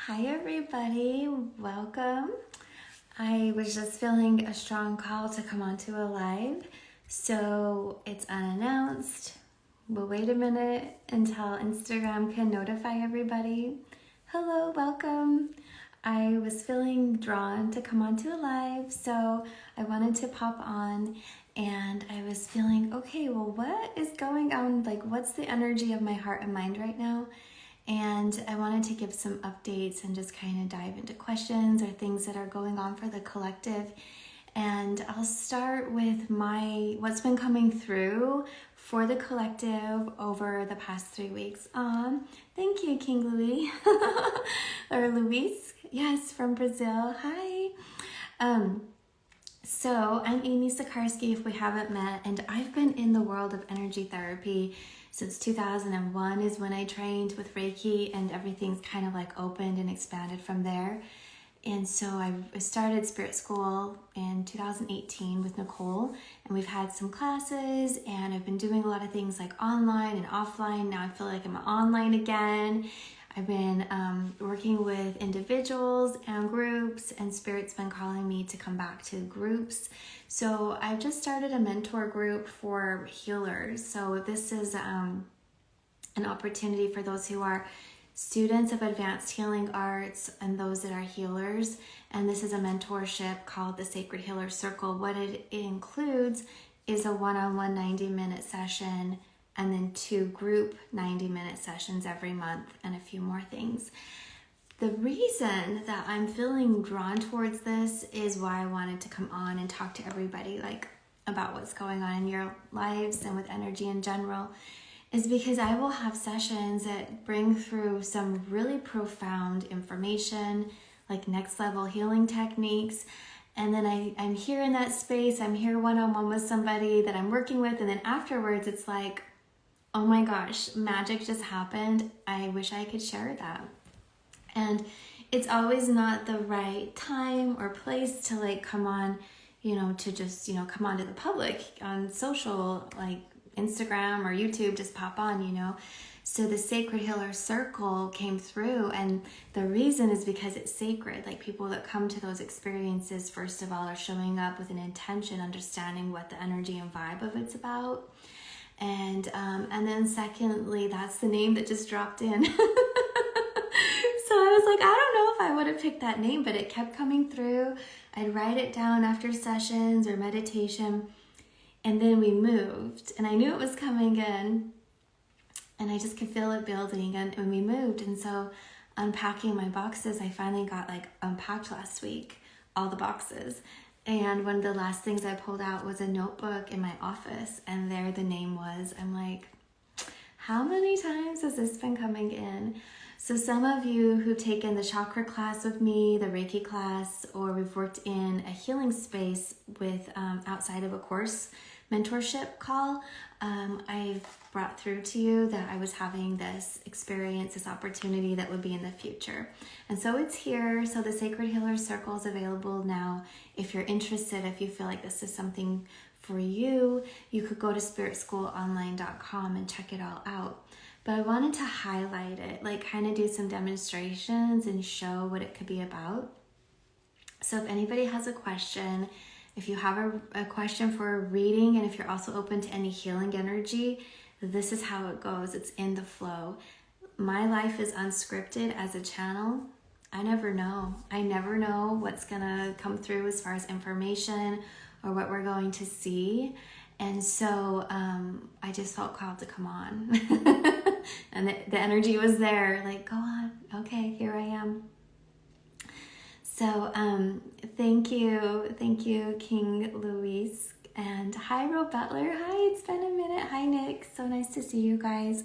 Hi everybody, welcome. I was just feeling a strong call to come onto a live, so it's unannounced. We'll wait a minute until Instagram can notify everybody. Hello, welcome. I was feeling drawn to come onto a live, so I wanted to pop on, and I was feeling, okay, well, what is going on? Like, what's the energy of my heart and mind right now? And I wanted to give some updates and just kind of dive into questions or things that are going on for the collective. And I'll start with what's been coming through for the collective over the past 3 weeks. Thank you, King Louis, or Luis, yes, from Brazil. Hi. So I'm Amy Sikarskie, if we haven't met, and I've been in the world of energy therapy since 2001 is when I trained with Reiki, and everything's kind of like opened and expanded from there. And so I started Spirit School in 2018 with Nicole, and we've had some classes, and I've been doing a lot of things like online and offline. Now I feel like I'm online again. I've been working with individuals and groups, and Spirit's been calling me to come back to groups. So I've just started a mentor group for healers. So this is an opportunity for those who are students of advanced healing arts and those that are healers. And this is a mentorship called the Sacred Healer Circle. What it includes is a one-on-one 90-minute session, and then 2 group 90-minute sessions every month, and a few more things. The reason that I'm feeling drawn towards this is why I wanted to come on and talk to everybody about what's going on in your lives and with energy in general, is because I will have sessions that bring through some really profound information, like next level healing techniques. And then I'm here in that space, I'm here one-on-one with somebody that I'm working with, and then afterwards it's like, oh my gosh, magic just happened. I wish I could share that. And it's always not the right time or place to come on, to just, come on to the public on social, like Instagram or YouTube, just pop on, So the Sacred Healer Circle came through, and the reason is because it's sacred. Like, people that come to those experiences, first of all, are showing up with an intention, understanding what the energy and vibe of it's about. And then secondly, that's the name that just dropped in. So I was like, I don't know if I would have picked that name, but it kept coming through. I'd write it down after sessions or meditation. And then we moved, and I knew it was coming in, and I just could feel it building, and we moved. And so unpacking my boxes, I finally got unpacked last week, all the boxes. And one of the last things I pulled out was a notebook in my office, and there the name was. I'm like, how many times has this been coming in? So some of you who've taken the chakra class with me, the Reiki class, or we've worked in a healing space with outside of a course mentorship call, I've brought through to you that I was having this experience, this opportunity that would be in the future. And so it's here. So the Sacred Healer Circle is available now. If you're interested, if you feel like this is something for you, you could go to spiritschoolonline.com and check it all out. But I wanted to highlight it, kind of do some demonstrations and show what it could be about. So if anybody has a question, if you have a question for a reading, and if you're also open to any healing energy, this is how it goes. It's in the flow. My life is unscripted as a channel. I never know. I never know what's going to come through as far as information or what we're going to see. And so I just felt called to come on. And the energy was there, go on. Okay, here I am. So thank you, King Luis. And hi, Ro Butler. Hi, it's been a minute. Hi, Nick. So nice to see you guys.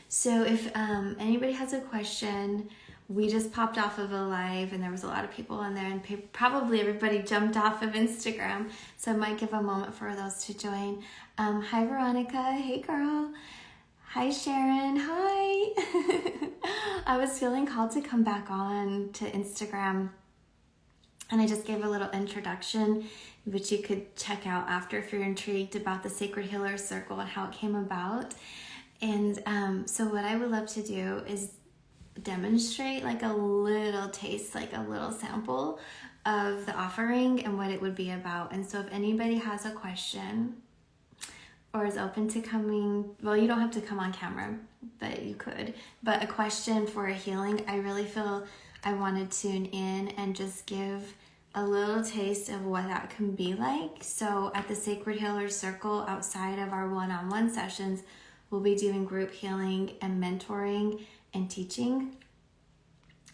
So if anybody has a question, we just popped off of a live, and there was a lot of people on there, and probably everybody jumped off of Instagram. So I might give a moment for those to join. Hi, Veronica. Hey, girl. Hi, Sharon. Hi. I was feeling called to come back on to Instagram, and I just gave a little introduction, which you could check out after if you're intrigued about the Sacred Healer Circle and how it came about. And so what I would love to do is demonstrate like a little taste, like a little sample of the offering and what it would be about. And so if anybody has a question or is open to coming, well, you don't have to come on camera, but you could, but a question for a healing, I really feel I want to tune in and just give a little taste of what that can be like. So at the Sacred Healer Circle, outside of our one-on-one sessions, we'll be doing group healing and mentoring and teaching.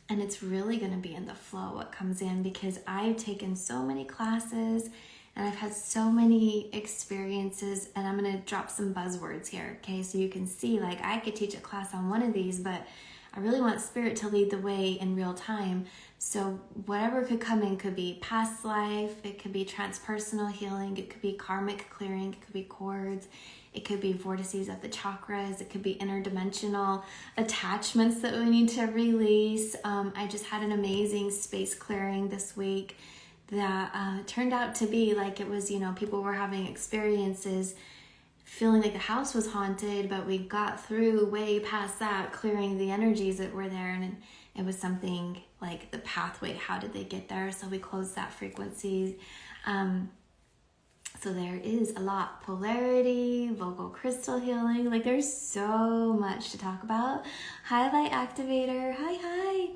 And it's really going to be in the flow what comes in, because I've taken so many classes and I've had so many experiences, and I'm going to drop some buzzwords here, okay? So you can see, like, I could teach a class on one of these, but I really want Spirit to lead the way in real time. So whatever could come in could be past life, it could be transpersonal healing, it could be karmic clearing, it could be cords, it could be vortices of the chakras, it could be interdimensional attachments that we need to release. I just had an amazing space clearing this week that turned out to be like, it was, people were having experiences feeling like the house was haunted, but we got through way past that, clearing the energies that were there, and it was something like the pathway, how did they get there? So we closed that frequency. So there is a lot. Polarity, Vogel crystal healing, like there's so much to talk about. Highlight activator, hi.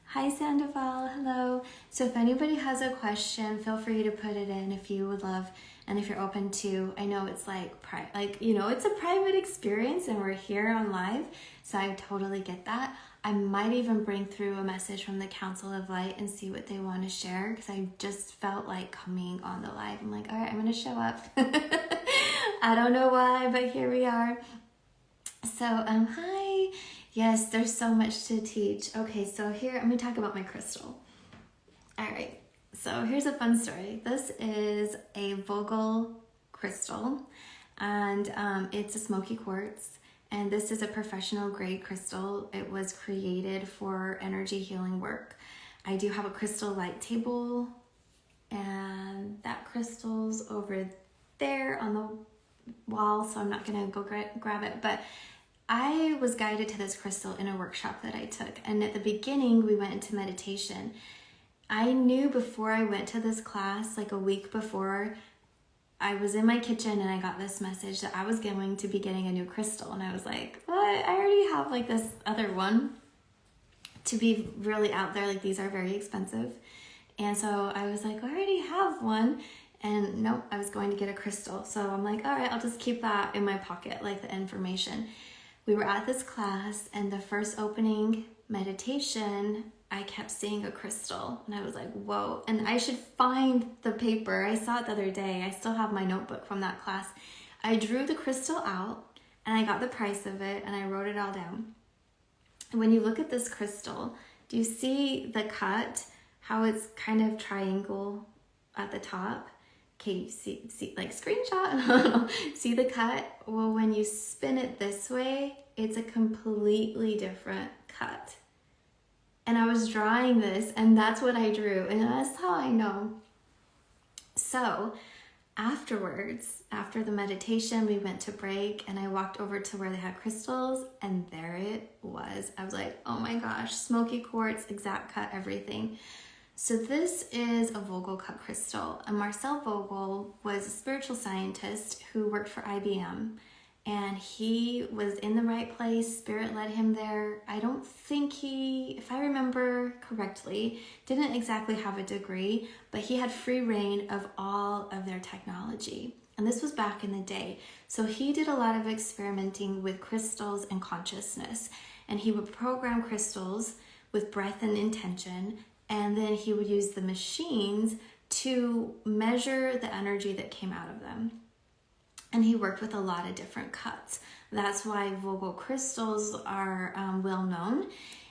Hi Sandoval, hello. So if anybody has a question, feel free to put it in if you would love, and if you're open to, I know it's like it's a private experience and we're here on live, so I totally get that. I might even bring through a message from the Council of Light and see what they want to share, because I just felt like coming on the live. I'm like, all right, I'm going to show up. I don't know why, but here we are. So, hi. Yes, there's so much to teach. Okay, so here, I'm going to talk about my crystal. All right, so here's a fun story. This is a Vogel crystal, and it's a smoky quartz. And this is a professional grade crystal. It was created for energy healing work. I do have a crystal light table, and that crystal's over there on the wall, so I'm not gonna go grab it, but I was guided to this crystal in a workshop that I took. And at the beginning, we went into meditation. I knew before I went to this class, like a week before, I was in my kitchen and I got this message that I was going to be getting a new crystal. And I was like, what? I already have like this other one. To be really out there, like these are very expensive. And so I was like, I already have one. And nope, I was going to get a crystal. So I'm like, all right, I'll just keep that in my pocket, like the information. We were at this class, and the first opening meditation, I kept seeing a crystal, and I was like, whoa. And I should find the paper. I saw it the other day. I still have my notebook from that class. I drew the crystal out, and I got the price of it, and I wrote it all down. And when you look at this crystal, do you see the cut, how it's kind of triangle at the top? Okay, you see like screenshot, see the cut? Well, when you spin it this way, it's a completely different cut. And I was drawing this, and that's what I drew, and that's how I know. So afterwards, after the meditation, we went to break, and I walked over to where they had crystals, and there it was. I was like, oh my gosh, smoky quartz, exact cut, everything. So this is a Vogel cut crystal, and Marcel Vogel was a spiritual scientist who worked for IBM, and he was in the right place. Spirit led him there. I don't think he, if I remember correctly, didn't exactly have a degree, but he had free reign of all of their technology. And this was back in the day. So he did a lot of experimenting with crystals and consciousness, and he would program crystals with breath and intention. And then he would use the machines to measure the energy that came out of them. And he worked with a lot of different cuts. That's why Vogel crystals are well known.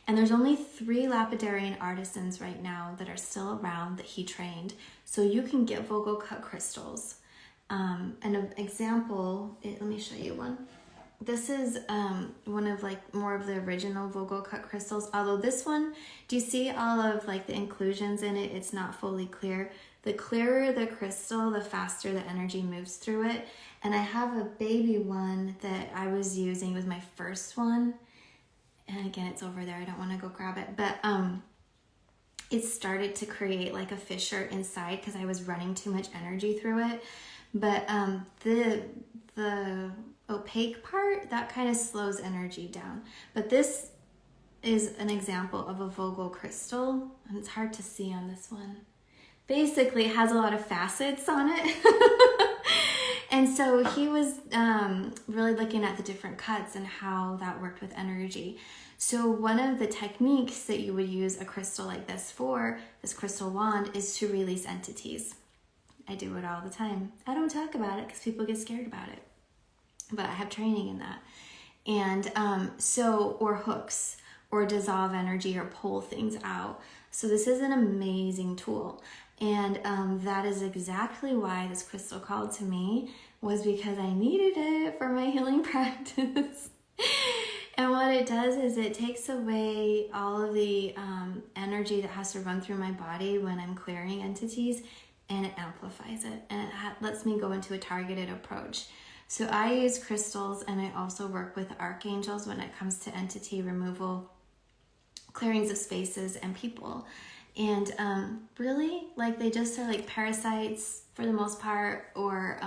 And there's only 3 lapidarian artisans right now that are still around that he trained. So you can get Vogel cut crystals. And an example, let me show you one. This is one of like more of the original Vogel cut crystals. Although this one, do you see all of like the inclusions in it? It's not fully clear. The clearer the crystal, the faster the energy moves through it. And I have a baby one that I was using with my first one. And again, it's over there. I don't want to go grab it. But it started to create like a fissure inside because I was running too much energy through it. But the opaque part, that kind of slows energy down. But this is an example of a Vogel crystal, and it's hard to see on this one. Basically, it has a lot of facets on it. And so he was really looking at the different cuts and how that worked with energy. So one of the techniques that you would use a crystal like this for, this crystal wand, is to release entities. I do it all the time. I don't talk about it because people get scared about it, but I have training in that. And or hooks, or dissolve energy, or pull things out. So this is an amazing tool. And that is exactly why this crystal called to me, was because I needed it for my healing practice. And what it does is it takes away all of the energy that has to run through my body when I'm clearing entities, and it amplifies it, and it lets me go into a targeted approach. So I use crystals, and I also work with archangels when it comes to entity removal, clearings of spaces and people. And really, like, they just are like parasites for the most part, or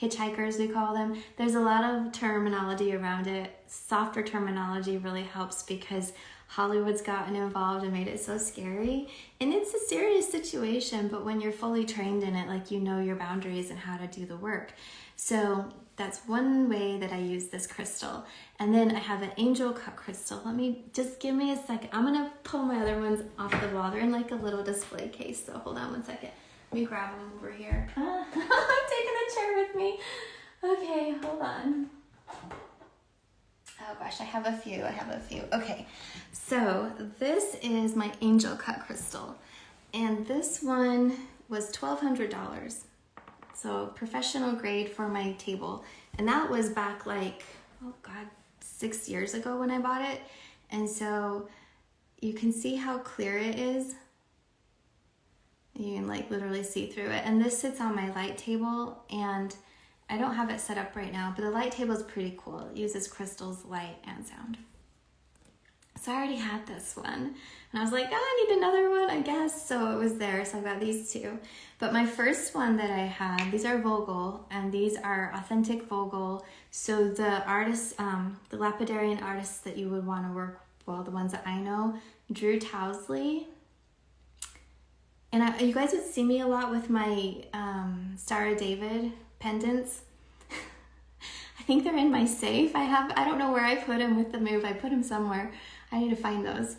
hitchhikers, we call them. There's a lot of terminology around it. Softer terminology really helps because Hollywood's gotten involved and made it so scary. And it's a serious situation, but when you're fully trained in it, like, you know your boundaries and how to do the work. So that's one way that I use this crystal. And then I have an angel cut crystal. Give me a second. I'm gonna pull my other ones off the wall. They're in like a little display case, so hold on one second. Let me grab them over here. I'm taking a chair with me. Okay, hold on. Oh gosh, I have a few. Okay, so this is my angel cut crystal. And this one was $1,200. So professional grade for my table. And that was back like, 6 years ago when I bought it. And so you can see how clear it is. You can like literally see through it. And this sits on my light table, and I don't have it set up right now, but the light table is pretty cool. It uses crystals, light, and sound. So I already had this one, and I was like, I need another one, I guess. So it was there, so I got these two. But my first one that I had, these are Vogel, and these are authentic Vogel. So the artists, the lapidarian artists that you would want to work, well, the ones that I know, Drew Tousley. And you guys would see me a lot with my Star of David pendants. I think they're in my safe. I don't know where I put them with the move. I put them somewhere. I need to find those.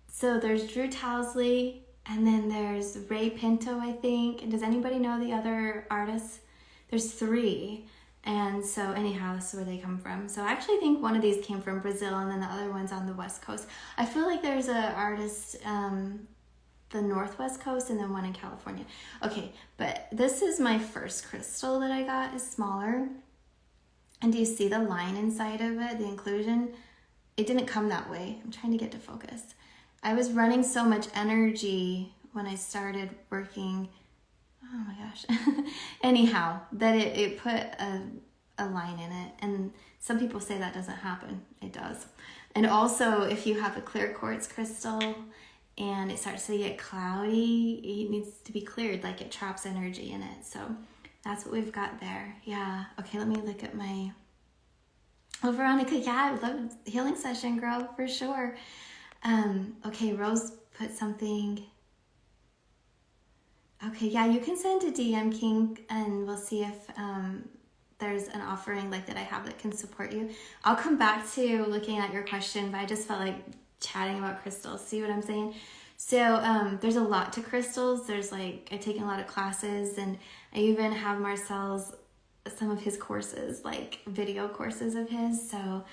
So there's Drew Tousley, and then there's Ray Pinto, I think. And does anybody know the other artists? There's 3. And so anyhow, this is where they come from. So I actually think one of these came from Brazil, and then the other one's on the West Coast. I feel like there's an artist, the Northwest Coast, and then one in California. Okay, but this is my first crystal that I got. It's smaller. And do you see the line inside of it, the inclusion? It didn't come that way. I'm trying to get to focus. I was running so much energy when I started working. Oh my gosh. Anyhow, that it put a line in it. And some people say that doesn't happen. It does. And also, if you have a clear quartz crystal and it starts to get cloudy, it needs to be cleared, like it traps energy in it. So that's what we've got there. Yeah. Okay, let me look at my... Oh, Veronica, yeah, I would love a healing session, girl, for sure. Okay, Rose put something... Okay, yeah, you can send a DM, King, and we'll see if there's an offering like that I have that can support you. I'll come back to looking at your question, but I just felt like chatting about crystals. See what I'm saying? So there's a lot to crystals. There's like, I've taken a lot of classes, and I even have Marcel's, some of his courses, like video courses of his, so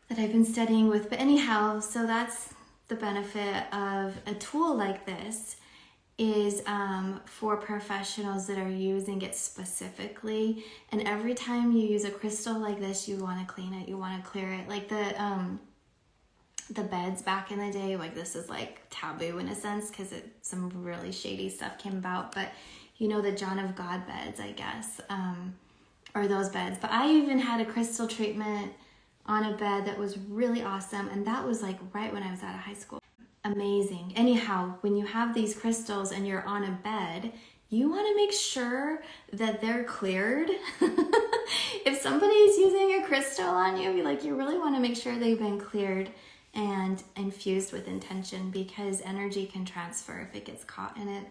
that I've been studying with. But anyhow, so that's the benefit of a tool like this, is for professionals that are using it specifically. And every time you use a crystal like this, you want to clean it, you want to clear it. Like the beds back in the day, like this is like taboo in a sense because some really shady stuff came about. But you know, the John of God beds, I guess, or those beds. But I even had a crystal treatment on a bed that was really awesome. And that was like right when I was out of high school. Amazing. Anyhow, when you have these crystals and you're on a bed, you want to make sure that they're cleared. If somebody's using a crystal on you, you really want to make sure they've been cleared and infused with intention, because energy can transfer if it gets caught in it.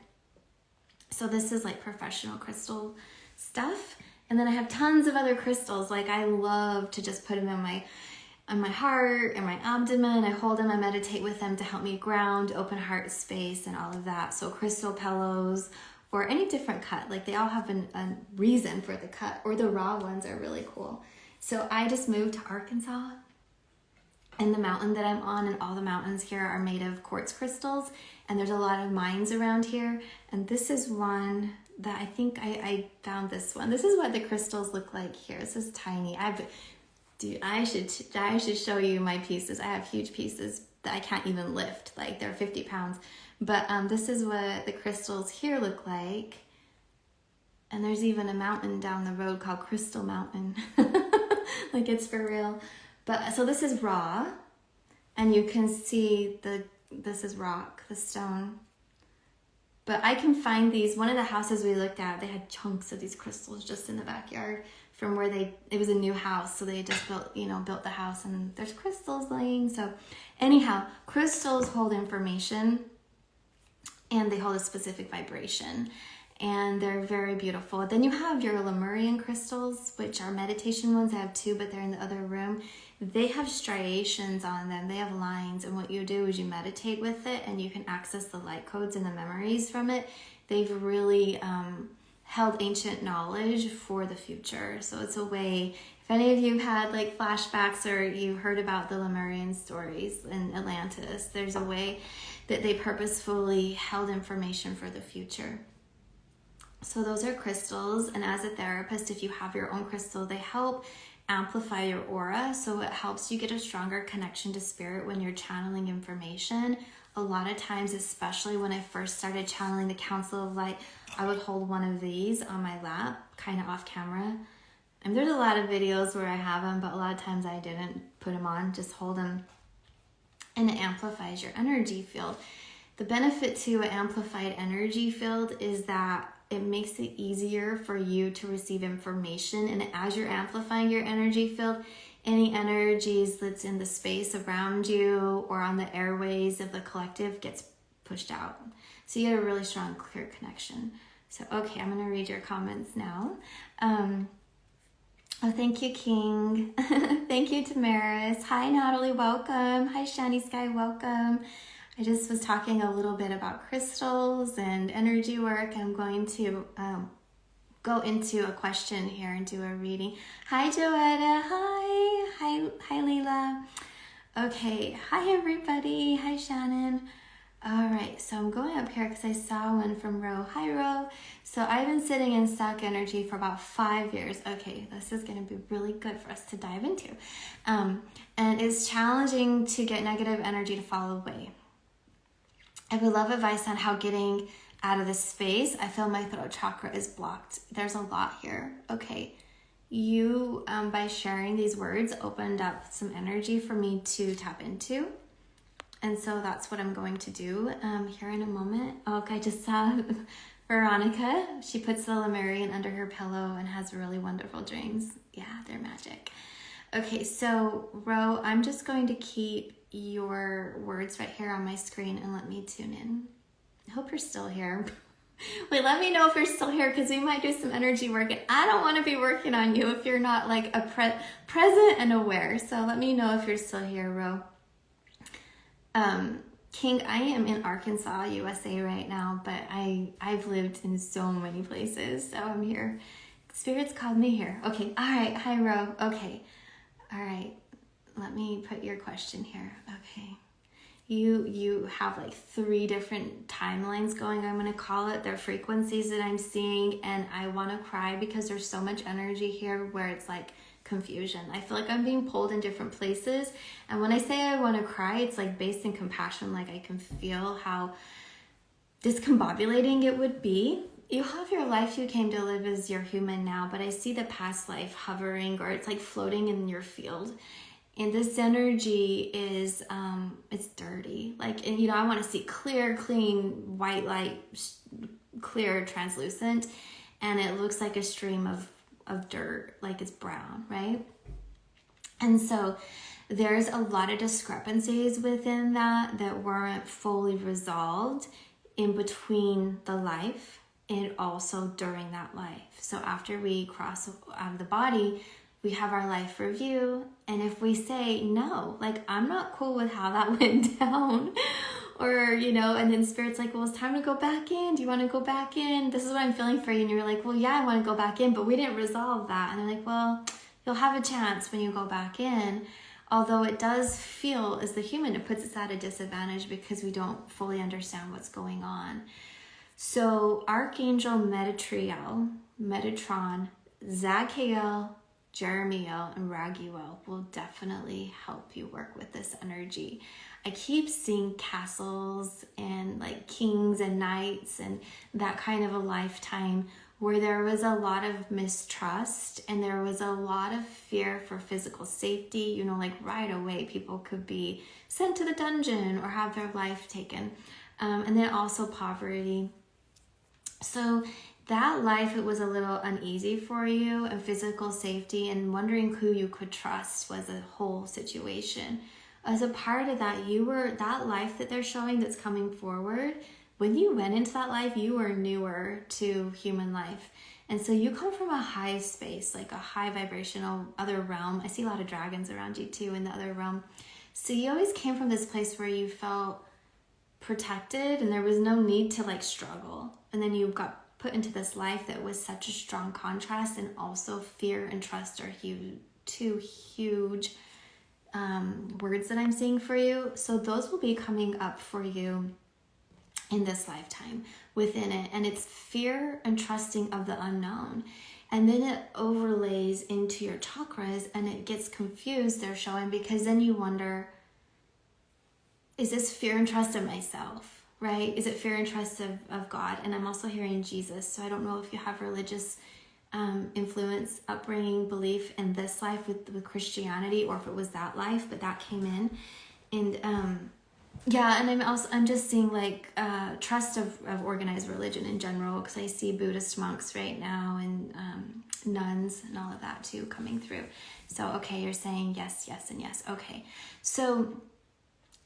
So this is like professional crystal stuff. And then I have tons of other crystals. Like I love to just put them in my heart and my abdomen. I hold them, I meditate with them to help me ground, open heart space, and all of that. So crystal pillows or any different cut, like they all have a reason for the cut, or the raw ones are really cool. So I just moved to Arkansas, and the mountain that I'm on and all the mountains here are made of quartz crystals, and there's a lot of mines around here. And this is one that I think I found this one. This is what the crystals look like here. This is tiny. I should show you my pieces. I have huge pieces that I can't even lift. Like they're 50 pounds. But this is what the crystals here look like. And there's even a mountain down the road called Crystal Mountain. Like it's for real. But so this is raw. And you can see this is rock, the stone. But I can find these. One of the houses we looked at, they had chunks of these crystals just in the backyard from where it was a new house. So they just built the house, and there's crystals laying. So anyhow, crystals hold information, and they hold a specific vibration, and they're very beautiful. Then you have your Lemurian crystals, which are meditation ones. I have two, but they're in the other room. They have striations on them. They have lines, and what you do is you meditate with it, and you can access the light codes and the memories from it. They've really held ancient knowledge for the future. So it's a way, if any of you had like flashbacks or you heard about the Lemurian stories in Atlantis, there's a way that they purposefully held information for the future. So those are crystals. And as a therapist, if you have your own crystal, they help amplify your aura. So it helps you get a stronger connection to spirit when you're channeling information. A lot of times, especially when I first started channeling the Council of Light, I would hold one of these on my lap, kind of off camera. And there's a lot of videos where I have them, but a lot of times I didn't put them on, just hold them. And it amplifies your energy field. The benefit to an amplified energy field is that it makes it easier for you to receive information. And as you're amplifying your energy field, any energies that's in the space around you or on the airways of the collective gets pushed out. So you get a really strong, clear connection. So, okay, I'm going to read your comments now. Oh, thank you, King. Thank you, Tamaris. Hi, Natalie. Welcome. Hi, Shani Sky. Welcome. I just was talking a little bit about crystals and energy work. I'm going to go into a question here and do a reading. Hi, Joetta. Hi, Leila. Okay. Hi, everybody. Hi, Shannon. All right. So I'm going up here because I saw one from Ro. Hi, Ro. So I've been sitting in stuck energy for about 5 years. Okay. This is going to be really good for us to dive into. And it's challenging to get negative energy to fall away. I would love advice on how getting out of this space. I feel my throat chakra is blocked. There's a lot here. Okay. You, by sharing these words, opened up some energy for me to tap into. And so that's what I'm going to do here in a moment. Okay, I just saw Veronica. She puts the Lemurian under her pillow and has really wonderful dreams. Yeah, they're magic. Okay, so Ro, I'm just going to keep your words right here on my screen and let me tune in. I hope you're still here. Wait, let me know if you're still here because we might do some energy work. And I don't want to be working on you if you're not like a present and aware. So let me know if you're still here, Ro. King, I am in Arkansas, USA right now, but I've lived in so many places, so I'm here. Spirits called me here. Okay, all right. Hi, Ro. Okay, all right. Let me put your question here. Okay. You have like 3 different timelines going, I'm going to call it. They're frequencies that I'm seeing, and I want to cry because there's so much energy here where it's like confusion. I feel like I'm being pulled in different places. And when I say I want to cry, it's like based in compassion. Like I can feel how discombobulating it would be. You have your life you came to live as you're human now, but I see the past life hovering, or it's like floating in your field. And this energy is, it's dirty. Like, and I want to see clear, clean, white light, clear, translucent. And it looks like a stream of dirt, like it's brown, right? And so there's a lot of discrepancies within that weren't fully resolved in between the life and also during that life. So after we cross out of the body, we have our life review. And if we say, no, like, I'm not cool with how that went down, or, and then Spirit's like, well, it's time to go back in. Do you want to go back in? This is what I'm feeling for you. And you're like, well, yeah, I want to go back in, but we didn't resolve that. And they're like, well, you'll have a chance when you go back in. Although it does feel, as the human, it puts us at a disadvantage because we don't fully understand what's going on. So Archangel Metatron, Zadkiel, Jeremiel, and Raguel will definitely help you work with this energy. I keep seeing castles and like kings and knights and that kind of a lifetime where there was a lot of mistrust and there was a lot of fear for physical safety. Like right away people could be sent to the dungeon or have their life taken. And then also poverty. So that life, it was a little uneasy for you, and physical safety and wondering who you could trust was a whole situation. As a part of that, that life that they're showing that's coming forward, when you went into that life, you were newer to human life. And so you come from a high space, like a high vibrational other realm. I see a lot of dragons around you too in the other realm. So you always came from this place where you felt protected and there was no need to like struggle. And then you got put into this life that was such a strong contrast, and also fear and trust are two huge words that I'm seeing for you. So those will be coming up for you in this lifetime within it. And it's fear and trusting of the unknown. And then it overlays into your chakras and it gets confused, they're showing, because then you wonder, is this fear and trust of myself? Right? Is it fear and trust of God? And I'm also hearing Jesus. So I don't know if you have religious influence, upbringing, belief in this life with Christianity, or if it was that life, but that came in. And and I'm just seeing like trust of organized religion in general, because I see Buddhist monks right now and nuns and all of that too coming through. So okay, you're saying yes, yes, and yes. Okay, so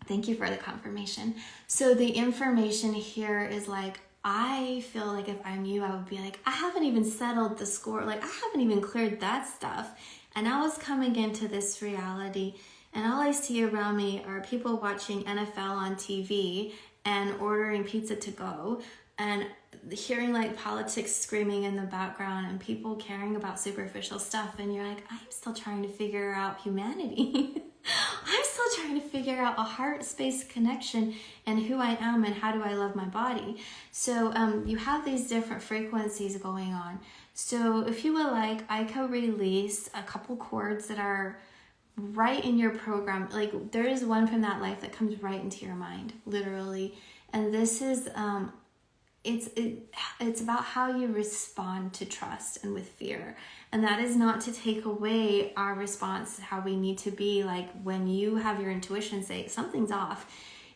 thank you for the confirmation. So the information here is like, I feel like if I'm you, I would be like, I haven't even settled the score. Like, I haven't even cleared that stuff. And I was coming into this reality, and all I see around me are people watching NFL on TV and ordering pizza to go and hearing like politics screaming in the background and people caring about superficial stuff. And you're like, I'm still trying to figure out humanity. I'm still trying to figure out a heart space connection and who I am and how do I love my body. So you have these different frequencies going on. So if you would like, I could release a couple chords that are right in your program. Like there is one from that life that comes right into your mind, literally. And this is it's about how you respond to trust and with fear. And that is not to take away our response, how we need to be. Like when you have your intuition say something's off,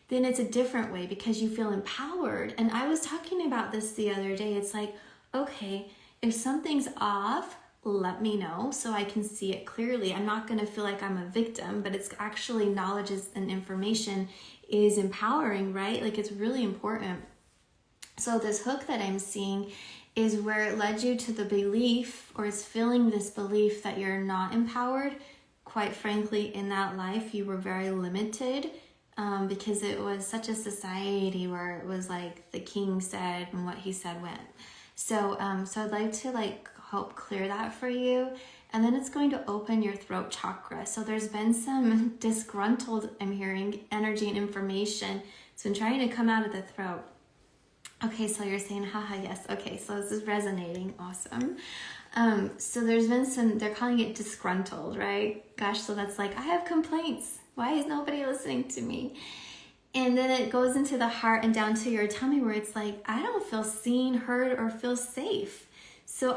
then it's a different way because you feel empowered. And I was talking about this the other day. It's like, okay, if something's off, let me know so I can see it clearly. I'm not going to feel like I'm a victim, but it's actually knowledge and information is empowering, right? Like it's really important. So this hook that I'm seeing is where it led you to the belief, or is feeling this belief that you're not empowered. Quite frankly, in that life, you were very limited because it was such a society where it was like the king said and what he said went. So I'd like to like help clear that for you. And then it's going to open your throat chakra. So there's been some disgruntled, I'm hearing, energy and information. It's been trying to come out of the throat. Okay, so you're saying, haha, yes. Okay, so this is resonating. Awesome. So there's been some, they're calling it disgruntled, right? Gosh, so that's like, I have complaints. Why is nobody listening to me? And then it goes into the heart and down to your tummy where it's like, I don't feel seen, heard, or feel safe. So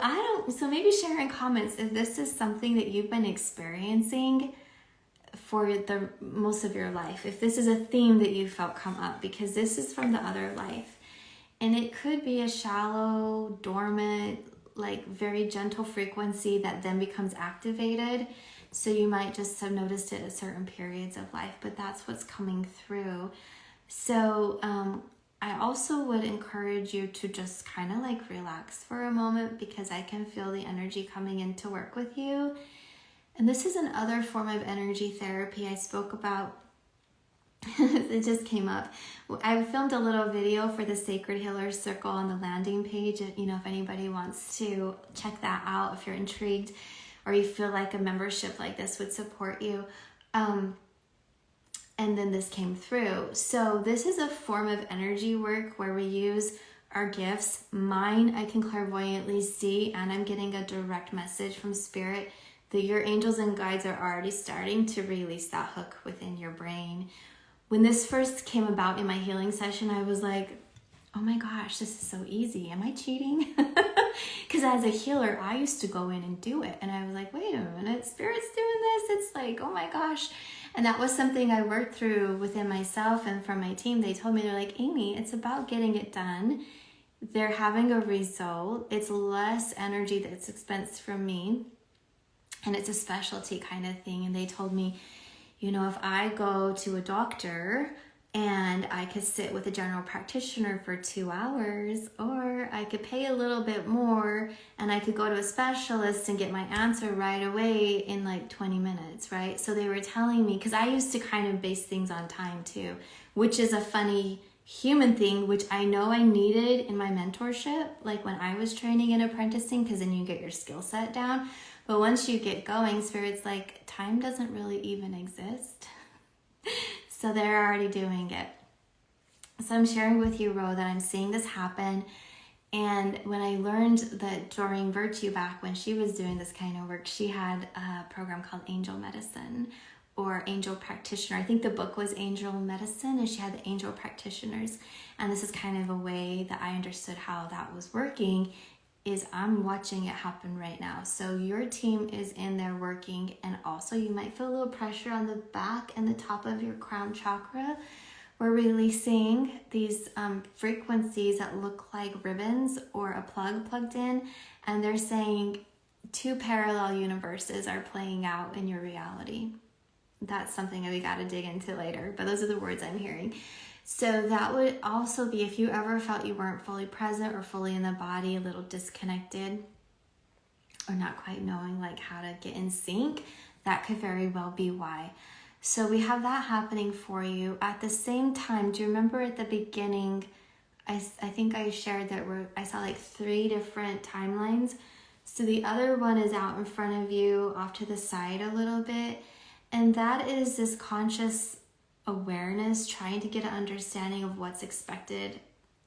maybe share in comments if this is something that you've been experiencing for the most of your life, if this is a theme that you felt come up, because this is from the other life. And it could be a shallow, dormant, like very gentle frequency that then becomes activated. So you might just have noticed it at certain periods of life, but that's what's coming through. So I also would encourage you to just kind of like relax for a moment, because I can feel the energy coming in to work with you. And this is another form of energy therapy I spoke about. It just came up. I filmed a little video for the Sacred Healer Circle on the landing page. You know, if anybody wants to check that out, if you're intrigued or you feel like a membership like this would support you. And then this came through. So this is a form of energy work where we use our gifts. Mine, I can clairvoyantly see, and I'm getting a direct message from Spirit that your angels and guides are already starting to release that hook within your brain. When this first came about in my healing session, I was like, oh my gosh, this is so easy. Am I cheating? Because as a healer, I used to go in and do it. And I was like, wait a minute, Spirit's doing this? It's like, oh my gosh. And that was something I worked through within myself and from my team. They told me, they're like, Amy, it's about getting it done. They're having a result. It's less energy that's expensed from me. And it's a specialty kind of thing. And they told me, you know, if I go to a doctor and I could sit with a general practitioner for 2 hours, or I could pay a little bit more and I could go to a specialist and get my answer right away in like 20 minutes, right? So they were telling me, because I used to kind of base things on time too, which is a funny human thing, which I know I needed in my mentorship, like when I was training and apprenticing, because then you get your skill set down. But once you get going, Spirit's like, time doesn't really even exist. So they're already doing it. So I'm sharing with you, Ro, that I'm seeing this happen. And when I learned that during Virtue back when she was doing this kind of work, she had a program called Angel Medicine or Angel Practitioner. I think the book was Angel Medicine, and she had the Angel Practitioners. And this is kind of a way that I understood how that was working, is I'm watching it happen right now. So your team is in there working, and also you might feel a little pressure on the back and the top of your crown chakra. We're releasing these frequencies that look like ribbons or a plug plugged in, and they're saying 2 parallel universes are playing out in your reality. That's something that we got to dig into later, but those are the words I'm hearing. So that would also be if you ever felt you weren't fully present or fully in the body, a little disconnected, or not quite knowing like how to get in sync, that could very well be why. So we have that happening for you. At the same time, do you remember at the beginning, I think I shared that I saw like 3 different timelines. So the other one is out in front of you, off to the side a little bit. And that is this conscious awareness, trying to get an understanding of what's expected.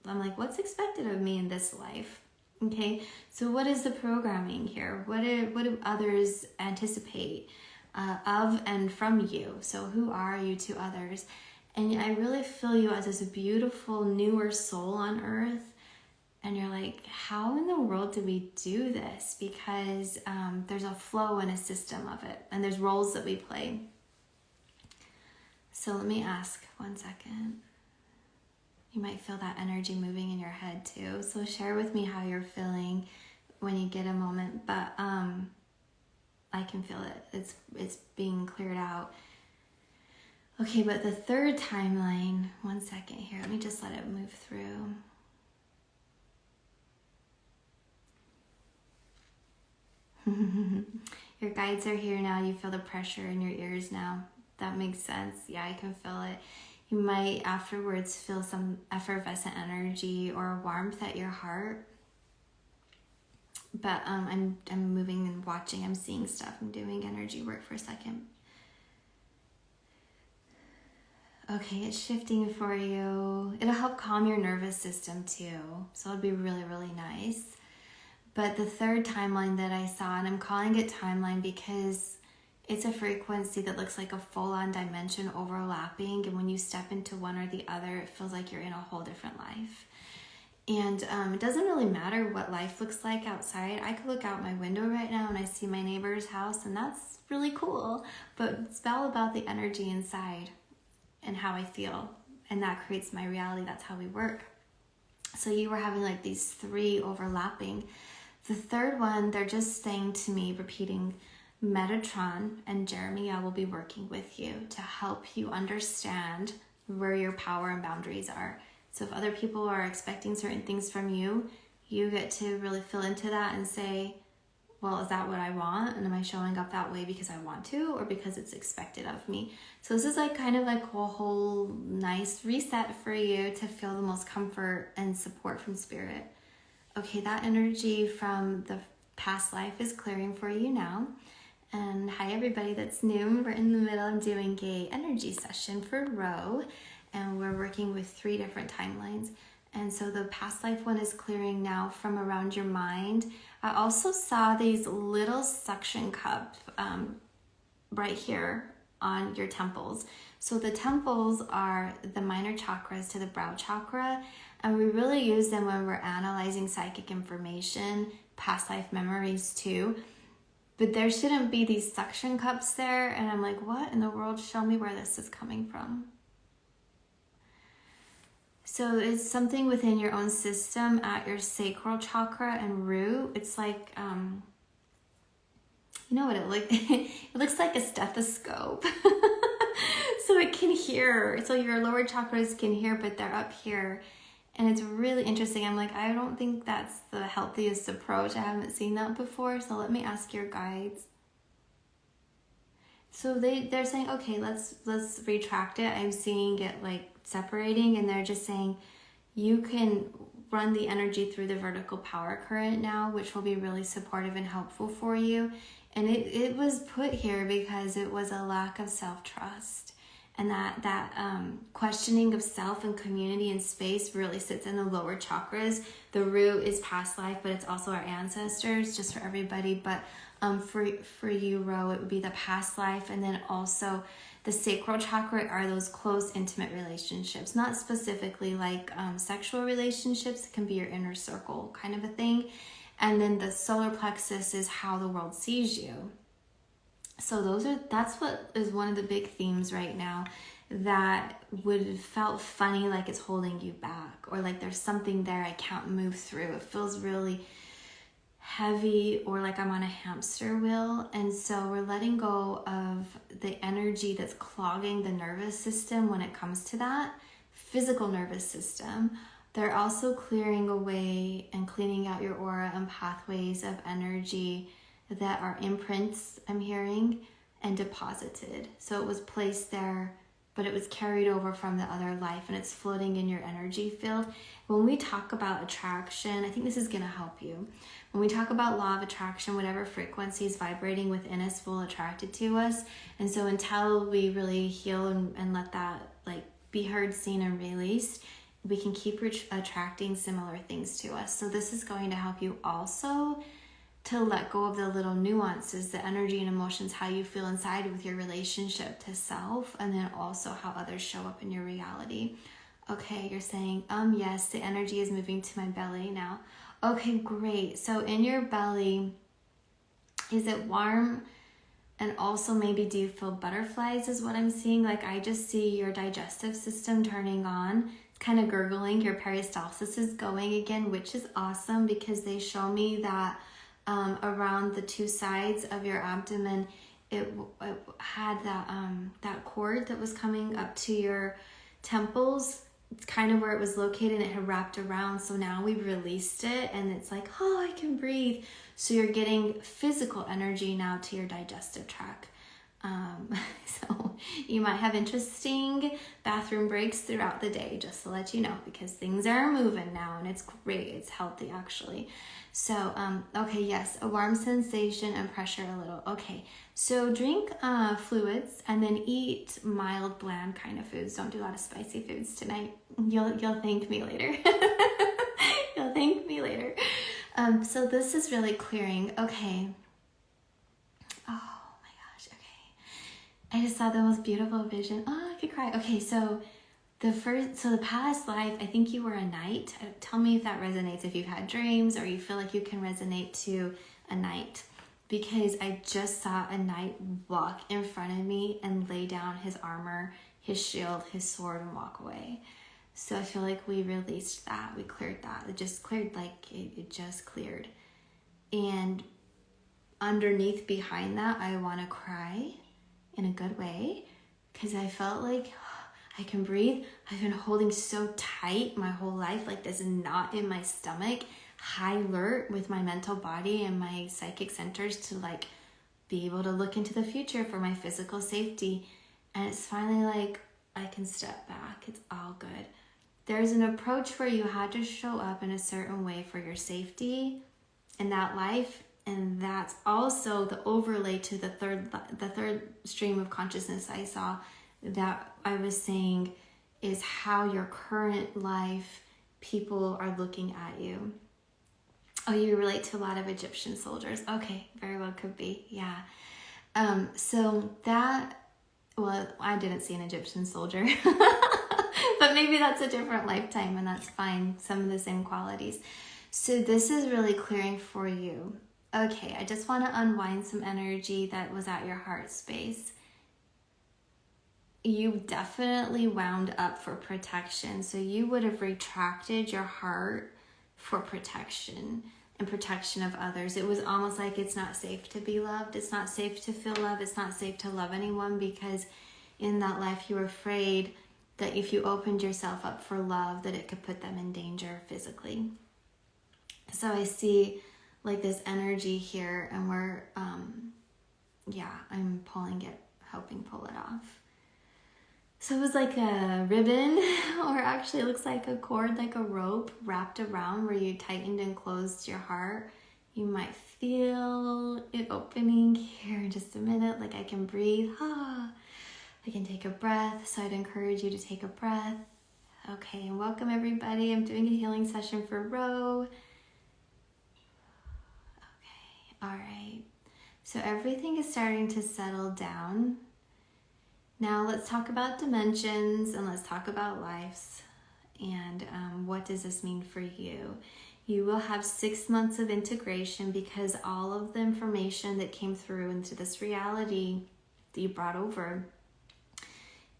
I'm like, what's expected of me in this life? Okay, so what is the programming here? What do others anticipate of and from you? So who are you to others? And I really feel you as this beautiful newer soul on earth. And you're like, how in the world do we do this? Because there's a flow and a system of it, and there's roles that we play. So let me ask, 1 second. You might feel that energy moving in your head too. So share with me how you're feeling when you get a moment. But I can feel it. It's being cleared out. Okay, but the third timeline, 1 second here. Let me just let it move through. Your guides are here now. You feel the pressure in your ears now. That makes sense. Yeah, I can feel it. You might afterwards feel some effervescent energy or warmth at your heart. But I'm moving and watching. I'm seeing stuff. I'm doing energy work for a second. Okay, it's shifting for you. It'll help calm your nervous system too. So it'll be really, really nice. But the third timeline that I saw, and I'm calling it timeline because it's a frequency that looks like a full-on dimension overlapping. And when you step into one or the other, it feels like you're in a whole different life. And it doesn't really matter what life looks like outside. I could look out my window right now and I see my neighbor's house, and that's really cool. But it's all about the energy inside and how I feel. And that creates my reality. That's how we work. So you were having like these three overlapping. The third one, they're just saying to me, repeating, Metatron and Jeremy, I will be working with you to help you understand where your power and boundaries are. So if other people are expecting certain things from you, you get to really fill into that and say, well, is that what I want? And am I showing up that way because I want to, or because it's expected of me? So this is like kind of like a whole nice reset for you to feel the most comfort and support from spirit. Okay, that energy from the past life is clearing for you now. And hi everybody that's new. We're in the middle of doing a energy session for Ro, and we're working with 3 different timelines. And so the past life one is clearing now from around your mind. I also saw these little suction cups right here on your temples. So the temples are the minor chakras to the brow chakra, and we really use them when we're analyzing psychic information, past life memories too. But there shouldn't be these suction cups there, and I'm like, what in the world? Show me where this is coming from. So it's something within your own system at your sacral chakra and root. It's like, you know what it looks it looks like a stethoscope. So it can hear. So your lower chakras can hear, but they're up here. And it's really interesting. I'm like, I don't think that's the healthiest approach. I haven't seen that before. So let me ask your guides. So they're saying, okay, let's retract it. I'm seeing it like separating, and they're just saying you can run the energy through the vertical power current now, which will be really supportive and helpful for you. And it was put here because it was a lack of self-trust. And that questioning of self and community and space really sits in the lower chakras. The root is past life, but it's also our ancestors, just for everybody. But for you, Ro, it would be the past life. And then also the sacral chakra are those close, intimate relationships. Not specifically like sexual relationships. It can be your inner circle kind of a thing. And then the solar plexus is how the world sees you. So that's what is one of the big themes right now that would have felt funny, like it's holding you back, or like there's something there I can't move through. It feels really heavy, or like I'm on a hamster wheel. And so we're letting go of the energy that's clogging the nervous system when it comes to that physical nervous system. They're also clearing away and cleaning out your aura and pathways of energy that are imprints, I'm hearing, and deposited. So it was placed there, but it was carried over from the other life, and it's floating in your energy field. When we talk about attraction, I think this is going to help you. When we talk about law of attraction, whatever frequency is vibrating within us will attract it to us. And so until we really heal and let that like be heard, seen, and released, we can keep attracting similar things to us. So this is going to help you also to let go of the little nuances, the energy and emotions, how you feel inside with your relationship to self, and then also how others show up in your reality. Okay, you're saying, yes, the energy is moving to my belly now. Okay, great. So in your belly, is it warm? And also maybe do you feel butterflies is what I'm seeing? Like I just see your digestive system turning on. It's kind of gurgling. Your peristalsis is going again, which is awesome because they show me that around the 2 sides of your abdomen, it had that cord that was coming up to your temples. It's kind of where it was located, and it had wrapped around. So now we've released it, and it's like, oh, I can breathe. So you're getting physical energy now to your digestive tract. So you might have interesting bathroom breaks throughout the day, just to let you know, because things are moving now, and it's great. It's healthy, actually. So, okay, yes, a warm sensation and pressure a little. Okay, so drink fluids and then eat mild, bland kind of foods. Don't do a lot of spicy foods tonight. You'll thank me later. You'll thank me later. So this is really clearing. Okay. Oh my gosh, okay. I just saw the most beautiful vision. Oh, I could cry. Okay, so the past life, I think you were a knight. Tell me if that resonates, if you've had dreams or you feel like you can resonate to a knight. Because I just saw a knight walk in front of me and lay down his armor, his shield, his sword, and walk away. So I feel like we released that. We cleared that. It just cleared, like it just cleared. And underneath, behind that, I want to cry in a good way because I felt like I can breathe. I've been holding so tight my whole life, like this knot in my stomach, high alert with my mental body and my psychic centers to like be able to look into the future for my physical safety. And it's finally like I can step back. It's all good. There's an approach where you had to show up in a certain way for your safety in that life. And that's also the overlay to the third stream of consciousness I saw that I was saying is how your current life people are looking at you. Oh, you relate to a lot of Egyptian soldiers. Okay, very well could be. Yeah. So that, well, I didn't see an Egyptian soldier, but maybe that's a different lifetime and that's fine. Some of the same qualities. So this is really clearing for you. Okay, I just want to unwind some energy that was at your heart space. You definitely wound up for protection. So you would have retracted your heart for protection and protection of others. It was almost like it's not safe to be loved. It's not safe to feel love. It's not safe to love anyone because in that life you were afraid that if you opened yourself up for love, that it could put them in danger physically. So I see like this energy here and we're, I'm pulling it, helping pull it off. So it was like a ribbon, or actually it looks like a cord, like a rope wrapped around where you tightened and closed your heart. You might feel it opening here in just a minute, like I can breathe. I can take a breath, so I'd encourage you to take a breath. Okay, and welcome everybody. I'm doing a healing session for Ro. Okay, all right. So everything is starting to settle down. Now let's talk about dimensions and let's talk about lives and what does this mean for you? You will have 6 months of integration because all of the information that came through into this reality that you brought over,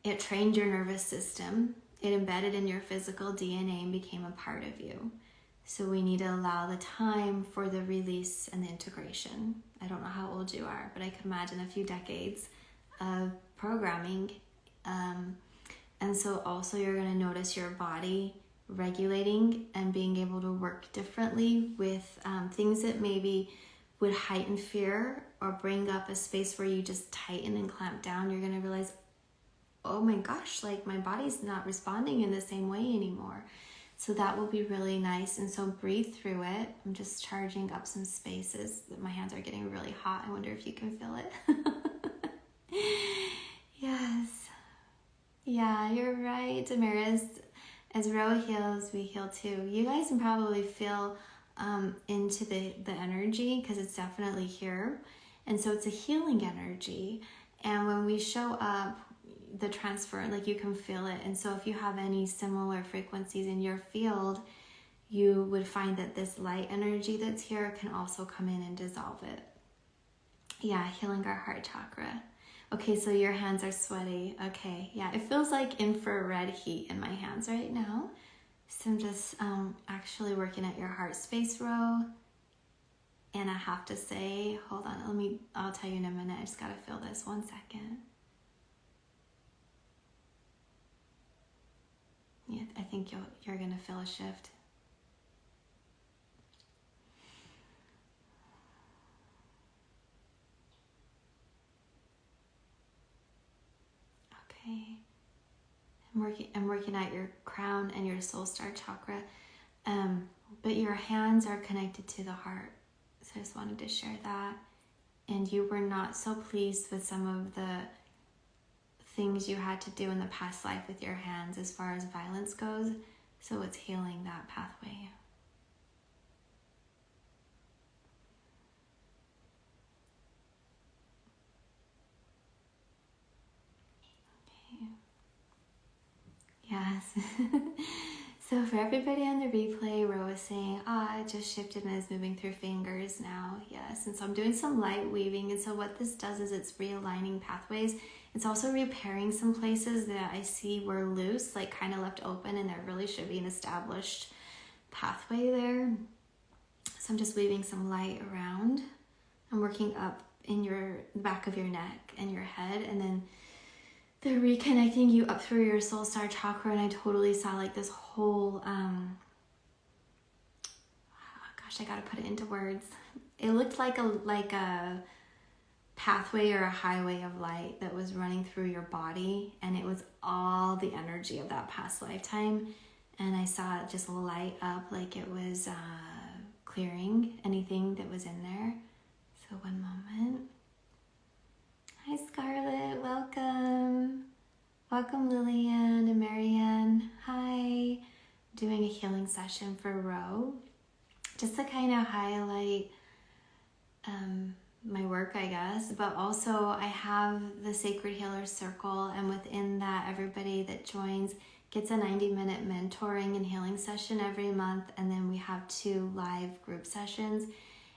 it trained your nervous system, it embedded in your physical DNA and became a part of you. So we need to allow the time for the release and the integration. I don't know how old you are, but I can imagine a few decades of programming. And so also you're going to notice your body regulating and being able to work differently with things that maybe would heighten fear or bring up a space where you just tighten and clamp down. You're going to realize, oh my gosh, like my body's not responding in the same way anymore. So that will be really nice. And so breathe through it. I'm just charging up some spaces. My hands are getting really hot. I wonder if you can feel it. Yes. Yeah, you're right, Damaris. As Ro heals, we heal too. You guys can probably feel into the energy because it's definitely here. And so it's a healing energy. And when we show up, the transfer, like you can feel it. And so if you have any similar frequencies in your field, you would find that this light energy that's here can also come in and dissolve it. Yeah, healing our heart chakra. Okay, so your hands are sweaty. Okay, yeah, it feels like infrared heat in my hands right now. So I'm just actually working at your heart space, Ro. And I have to say, hold on, I'll tell you in a minute. I just gotta feel this 1 second. Yeah, I think you're gonna feel a shift. Okay. I'm working at your crown and your soul star chakra. But your hands are connected to the heart. So I just wanted to share that. And you were not so pleased with some of the things you had to do in the past life with your hands as far as violence goes. So it's healing that pathway. Okay. Yes. So for everybody on the replay, Ro is saying, it just shifted and is moving through fingers now. Yes. And so I'm doing some light weaving. And so what this does is it's realigning pathways. It's also repairing some places that I see were loose, like kind of left open, and there really should be an established pathway there. So I'm just weaving some light around. I'm working up in the back of your neck and your head, and then they're reconnecting you up through your soul star chakra. And I totally saw like this whole, gosh, I gotta put it into words. It looked like a pathway or a highway of light that was running through your body, and it was all the energy of that past lifetime. And I saw it just light up like it was clearing anything that was in there. So one moment. Hi Scarlett, welcome. Welcome Lillian and Marianne. Hi. Doing a healing session for Ro, just to kind of highlight my work, I guess, but also I have the Sacred Healer Circle, and within that, everybody that joins gets a 90-minute mentoring and healing session every month, and then we have 2 live group sessions.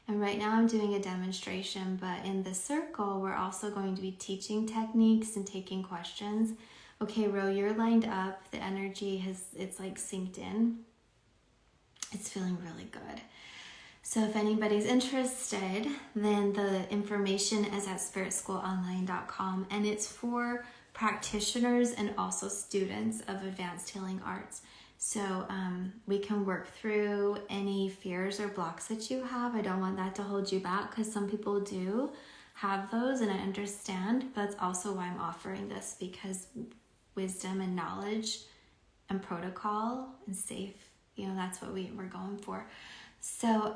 And right now I'm doing a demonstration, but in the circle, we're also going to be teaching techniques and taking questions. Okay, Ro, you're lined up. The energy it's like synced in. It's feeling really good. So if anybody's interested, then the information is at spiritschoolonline.com, and it's for practitioners and also students of advanced healing arts. So we can work through any fears or blocks that you have. I don't want that to hold you back, because some people do have those, and I understand. But that's also why I'm offering this, because wisdom and knowledge and protocol and safe, that's what we're going for. So,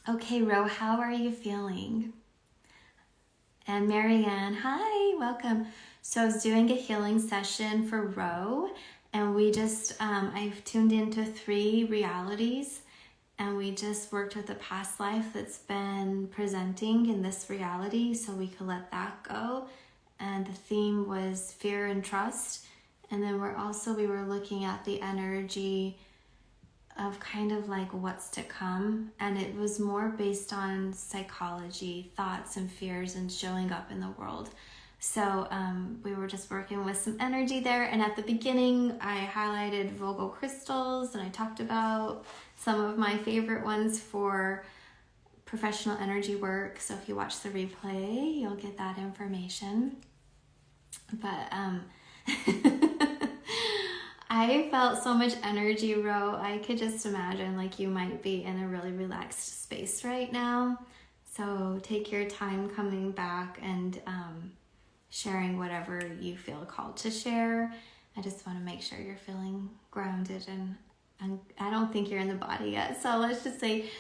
okay, Ro, how are you feeling? And Marianne, hi, welcome. So I was doing a healing session for Ro, and we just, I've tuned into 3 realities, and we just worked with a past life that's been presenting in this reality, so we could let that go. And the theme was fear and trust. And then we were looking at the energy of kind of like what's to come, and it was more based on psychology, thoughts and fears, and showing up in the world. So we were just working with some energy there, and at the beginning I highlighted Vogel crystals, and I talked about some of my favorite ones for professional energy work. So if you watch the replay, you'll get that information. But I felt so much energy, Ro. I could just imagine like you might be in a really relaxed space right now. So take your time coming back and sharing whatever you feel called to share. I just want to make sure you're feeling grounded, and I don't think you're in the body yet. So let's just say,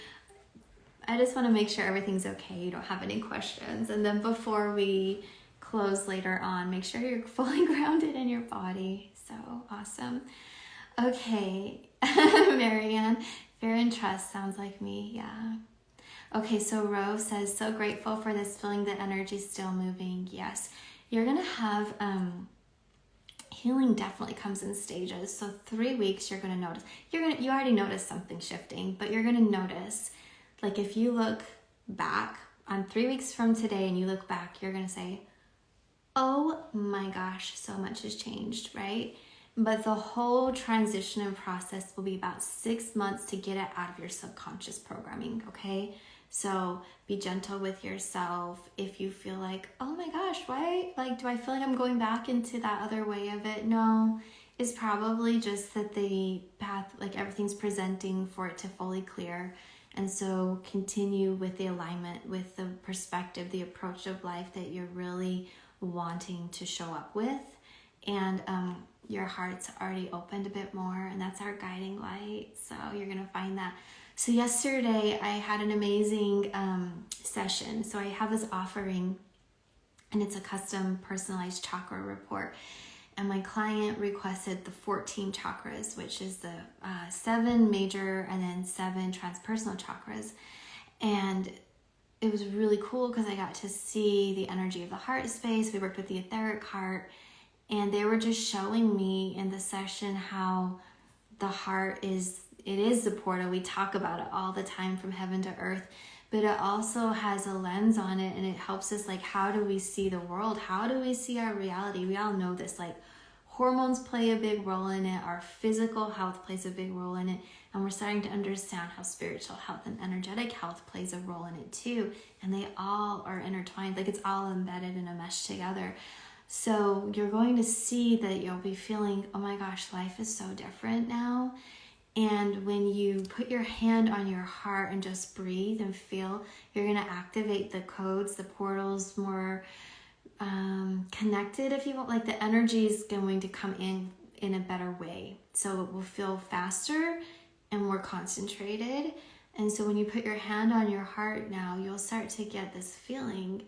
I just want to make sure everything's okay. You don't have any questions. And then before we close later on, make sure you're fully grounded in your body. So awesome. Okay, Marianne, fear and trust sounds like me. Yeah. Okay, so Ro says, so grateful for this feeling that energy's still moving. Yes, you're gonna have healing definitely comes in stages. So 3 weeks, you're gonna notice. You already noticed something shifting, but you're gonna notice, like if you look back on 3 weeks from today and you look back, you're gonna say, oh my gosh, so much has changed, right? But the whole transition and process will be about 6 months to get it out of your subconscious programming, okay? So be gentle with yourself. If you feel like, oh my gosh, why, like, do I feel like I'm going back into that other way of it? No, it's probably just that the path, like everything's presenting for it to fully clear. And so continue with the alignment, with the perspective, the approach of life that you're really wanting to show up with. And your heart's already opened a bit more, and that's our guiding light. So you're gonna find that. So yesterday I had an amazing session. So I have this offering, and it's a custom personalized chakra report. And my client requested the 14 chakras, which is the 7 major and then 7 transpersonal chakras. And it was really cool because I got to see the energy of the heart space. We worked with the etheric heart, And they were just showing me in the session how the heart is the portal. We talk about it all the time, from heaven to earth, but it also has a lens on it, and it helps us, like, how do we see the world? How do we see our reality? We all know this, like, hormones play a big role in it. Our physical health plays a big role in it. And we're starting to understand how spiritual health and energetic health plays a role in it too. And they all are intertwined, like it's all embedded in a mesh together. So you're going to see that you'll be feeling, oh my gosh, life is so different now. And when you put your hand on your heart and just breathe and feel, you're going to activate the codes, the portals, more connected, if you want. Like, the energy is going to come in a better way. So it will feel faster and more concentrated. And so when you put your hand on your heart now, you'll start to get this feeling.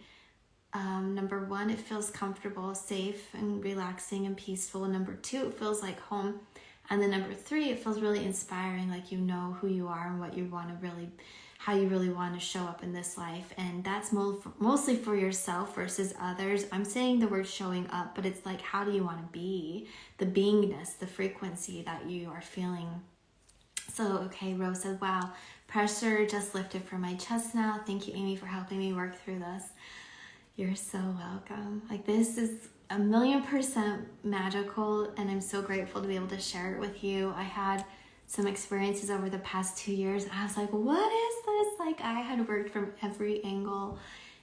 Number one, it feels comfortable, safe, and relaxing and peaceful. Number two, it feels like home. And then number three, it feels really inspiring, like you know who you are and what you want to really, how you really want to show up in this life. And that's mostly for yourself versus others. I'm saying the word showing up, but it's like, how do you want to be? The beingness, the frequency that you are feeling. So, okay, Rose said, wow, pressure just lifted from my chest now. Thank you, Amy, for helping me work through this. You're so welcome. Like, this is 1,000,000% magical, and I'm so grateful to be able to share it with you. I had some experiences over the past 2 years. I was like, what is this? Like, I had worked from every angle,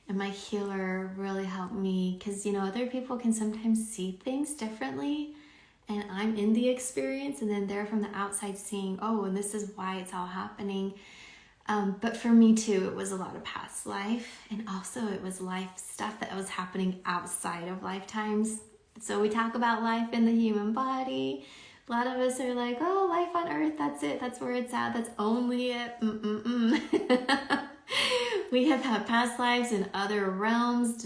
and my healer really helped me, because, you know, other people can sometimes see things differently, and I'm in the experience, and then they're from the outside seeing, oh, and this is why it's all happening. But for me too, it was a lot of past life, and also it was life stuff that was happening outside of lifetimes. So we talk about life in the human body. A lot of us are like, oh, life on earth, that's it, that's where it's at, that's only it. We have had past lives in other realms,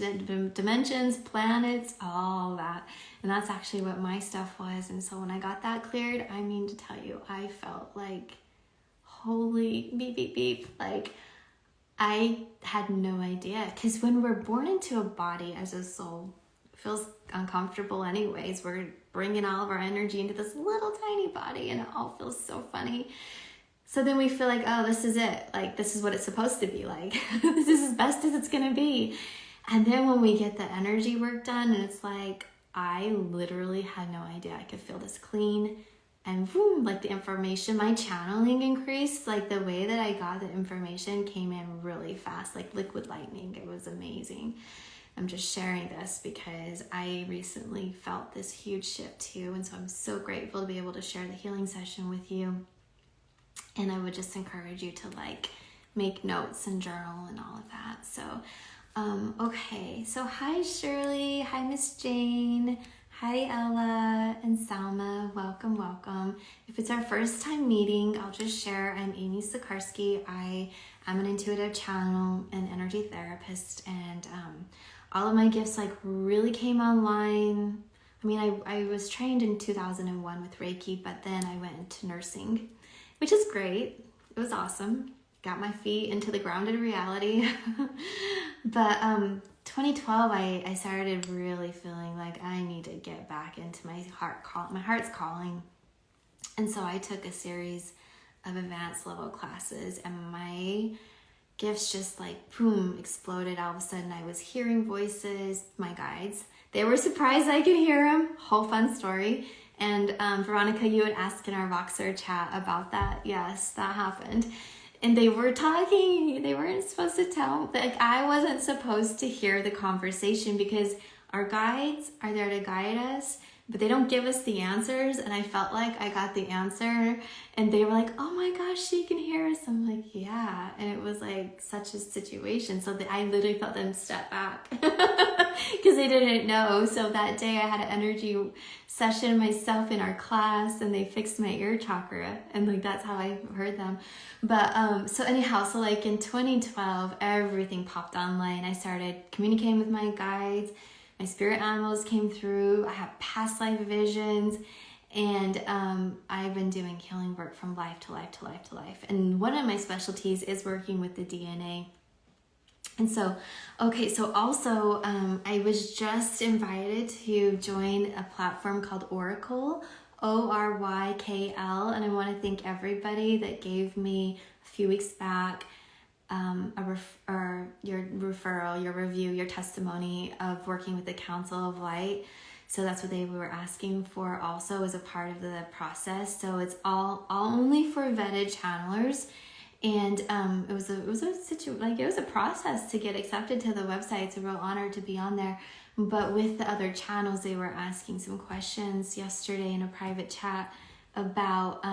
dimensions, planets, all that. And that's actually what my stuff was. And so when I got that cleared, I mean to tell you, I felt like, holy beep, beep, beep. Like, I had no idea. Because when we're born into a body as a soul, it feels uncomfortable anyways. We're bringing all of our energy into this little tiny body, and it all feels so funny. So then we feel like, oh, this is it. Like, this is what it's supposed to be like. This is as best as it's going to be. And then when we get the energy work done, and it's like, I literally had no idea I could feel this clean. And boom, like the information, my channeling increased. Like, the way that I got the information came in really fast, like liquid lightning. It was amazing. I'm just sharing this because I recently felt this huge shift too. And so I'm so grateful to be able to share the healing session with you. And I would just encourage you to, like, make notes and journal and all of that. So, okay. So hi, Shirley. Hi, Miss Jane. Hi, Ella and Salma. Welcome, welcome. If it's our first time meeting, I'll just share. I'm Amy Sikarskie. I am an intuitive channel and energy therapist, and all of my gifts, like, really came online. I mean, I was trained in 2001 with Reiki, but then I went into nursing, which is great. It was awesome. Got my feet into the grounded reality. But 2012, I started really feeling like I need to get back into my heart's calling. And so I took a series of advanced level classes, and my gifts just, like, boom, exploded. All of a sudden I was hearing voices, my guides. They were surprised I could hear them. Whole fun story. And Veronica, you had asked in our Voxer chat about that. Yes, that happened. And they were talking. They weren't supposed to tell. Like, I wasn't supposed to hear the conversation, because our guides are there to guide us, but they don't give us the answers. And I felt like I got the answer, and they were like, oh my gosh, she can hear us. I'm like, yeah. And it was like such a situation. So I literally felt them step back because they didn't know. So that day I had an energy session myself in our class, and they fixed my ear chakra, and like, that's how I heard them. But so anyhow, so like in 2012, everything popped online. I started communicating with my guides. My spirit animals came through. I have past life visions, and I've been doing healing work from life to life to life to life. And one of my specialties is working with the DNA. And so, okay, so also I was just invited to join a platform called Oracle, ORYKL, and I want to thank everybody that gave me a few weeks back your referral, your review, your testimony of working with the Council of Light. So that's what they were asking for also as a part of the process. So it's all only for vetted channelers. And it was a process to get accepted to the website. It's a real honor to be on there. But with the other channels, they were asking some questions yesterday in a private chat about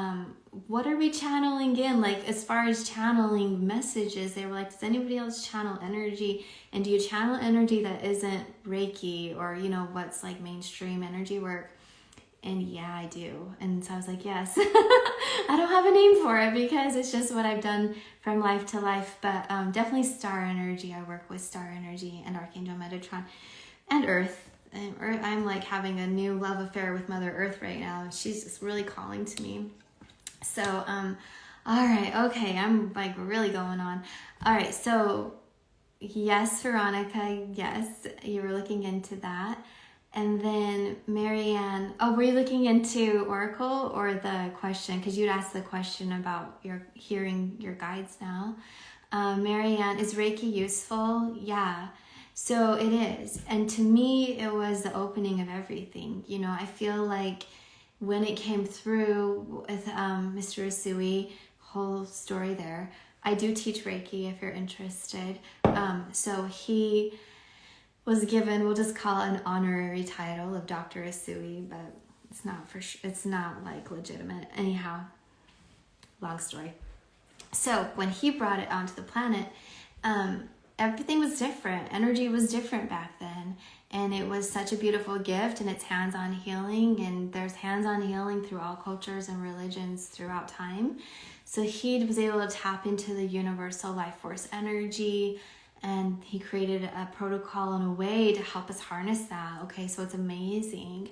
what are we channeling in? Like, as far as channeling messages, they were like, does anybody else channel energy? And do you channel energy that isn't Reiki or, you know, what's like mainstream energy work? And yeah, I do. And so I was like, yes. I don't have a name for it because it's just what I've done from life to life. But definitely star energy. I work with star energy and Archangel Metatron and Earth. And I'm like having a new love affair with Mother Earth right now. She's just really calling to me. So, all right. Okay. I'm like really going on. All right. So yes, Veronica. Yes, you were looking into that. And then Marianne, were you looking into Oracle or the question? Because you'd asked the question about your hearing your guides now. Marianne, is Reiki useful? Yeah, so it is. And to me, it was the opening of everything. You know, I feel like when it came through with Mr. Asui, whole story there. I do teach Reiki if you're interested. So he was given, we'll just call it an honorary title of Dr. Asui, but it's not for sure. It's not like legitimate. Anyhow, long story. So when he brought it onto the planet, everything was different. Energy was different back then. And it was such a beautiful gift, and it's hands-on healing, and there's hands-on healing through all cultures and religions throughout time. So he was able to tap into the universal life force energy, and he created a protocol and a way to help us harness that. Okay, so it's amazing.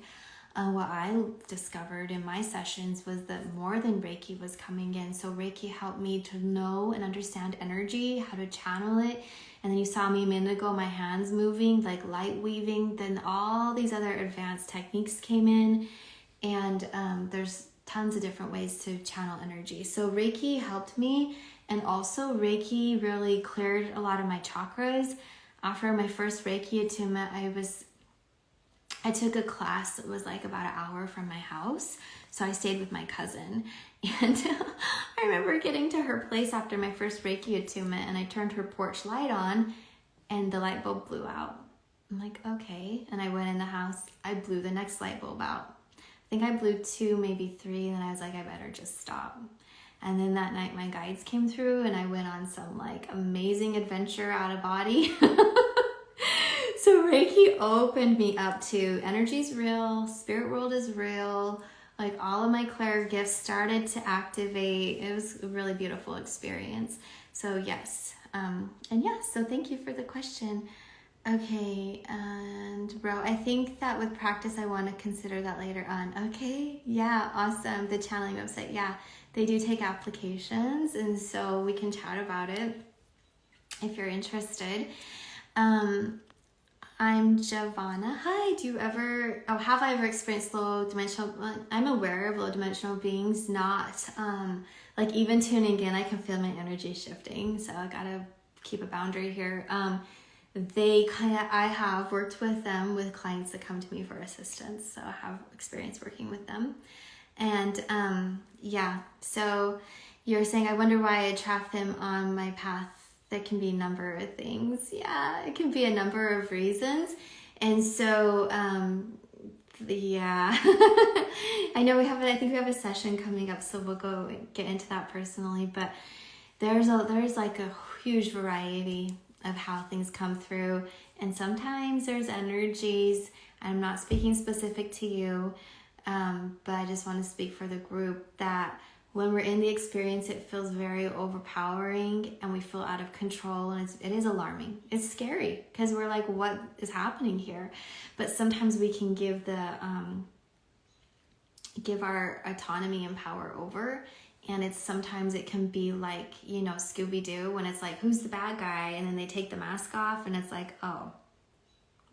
What I discovered in my sessions was that more than Reiki was coming in. So Reiki helped me to know and understand energy, how to channel it. And then you saw me a minute ago, my hands moving, like light weaving. Then all these other advanced techniques came in. And there's tons of different ways to channel energy. So Reiki helped me. And also Reiki really cleared a lot of my chakras. After my first Reiki attunement, I took a class that was like about an hour from my house. So I stayed with my cousin. And I remember getting to her place after my first Reiki attunement, and I turned her porch light on and the light bulb blew out. I'm like, okay. And I went in the house. I blew the next light bulb out. I think I blew 2, maybe 3. And then I was like, I better just stop. And then that night my guides came through and I went on some like amazing adventure out of body. So Reiki opened me up to energy's real, spirit world is real. Like all of my clair-gifts started to activate. It was a really beautiful experience. So yes, so thank you for the question. Okay, and bro, I think that with practice, I want to consider that later on. Okay, yeah, awesome. The channeling website, yeah, they do take applications, and so we can chat about it if you're interested. I'm Giovanna. Hi, have I ever experienced low dimensional, I'm aware of low dimensional beings, not, like even tuning in, I can feel my energy shifting, so I gotta keep a boundary here. I have worked with them with clients that come to me for assistance, so I have experience working with them. And so you're saying, I wonder why I attract them on my path. That can be a number of things. Yeah, it can be a number of reasons. And so, I know I think we have a session coming up, so we'll get into that personally, but there's like a huge variety of how things come through. And sometimes there's energies, I'm not speaking specific to you, but I just want to speak for the group that when we're in the experience, it feels very overpowering and we feel out of control, and it is alarming. It's scary because we're like, what is happening here? But sometimes we can give our autonomy and power over And sometimes it can be like, Scooby-Doo, when it's like, who's the bad guy? And then they take the mask off and it's like, oh,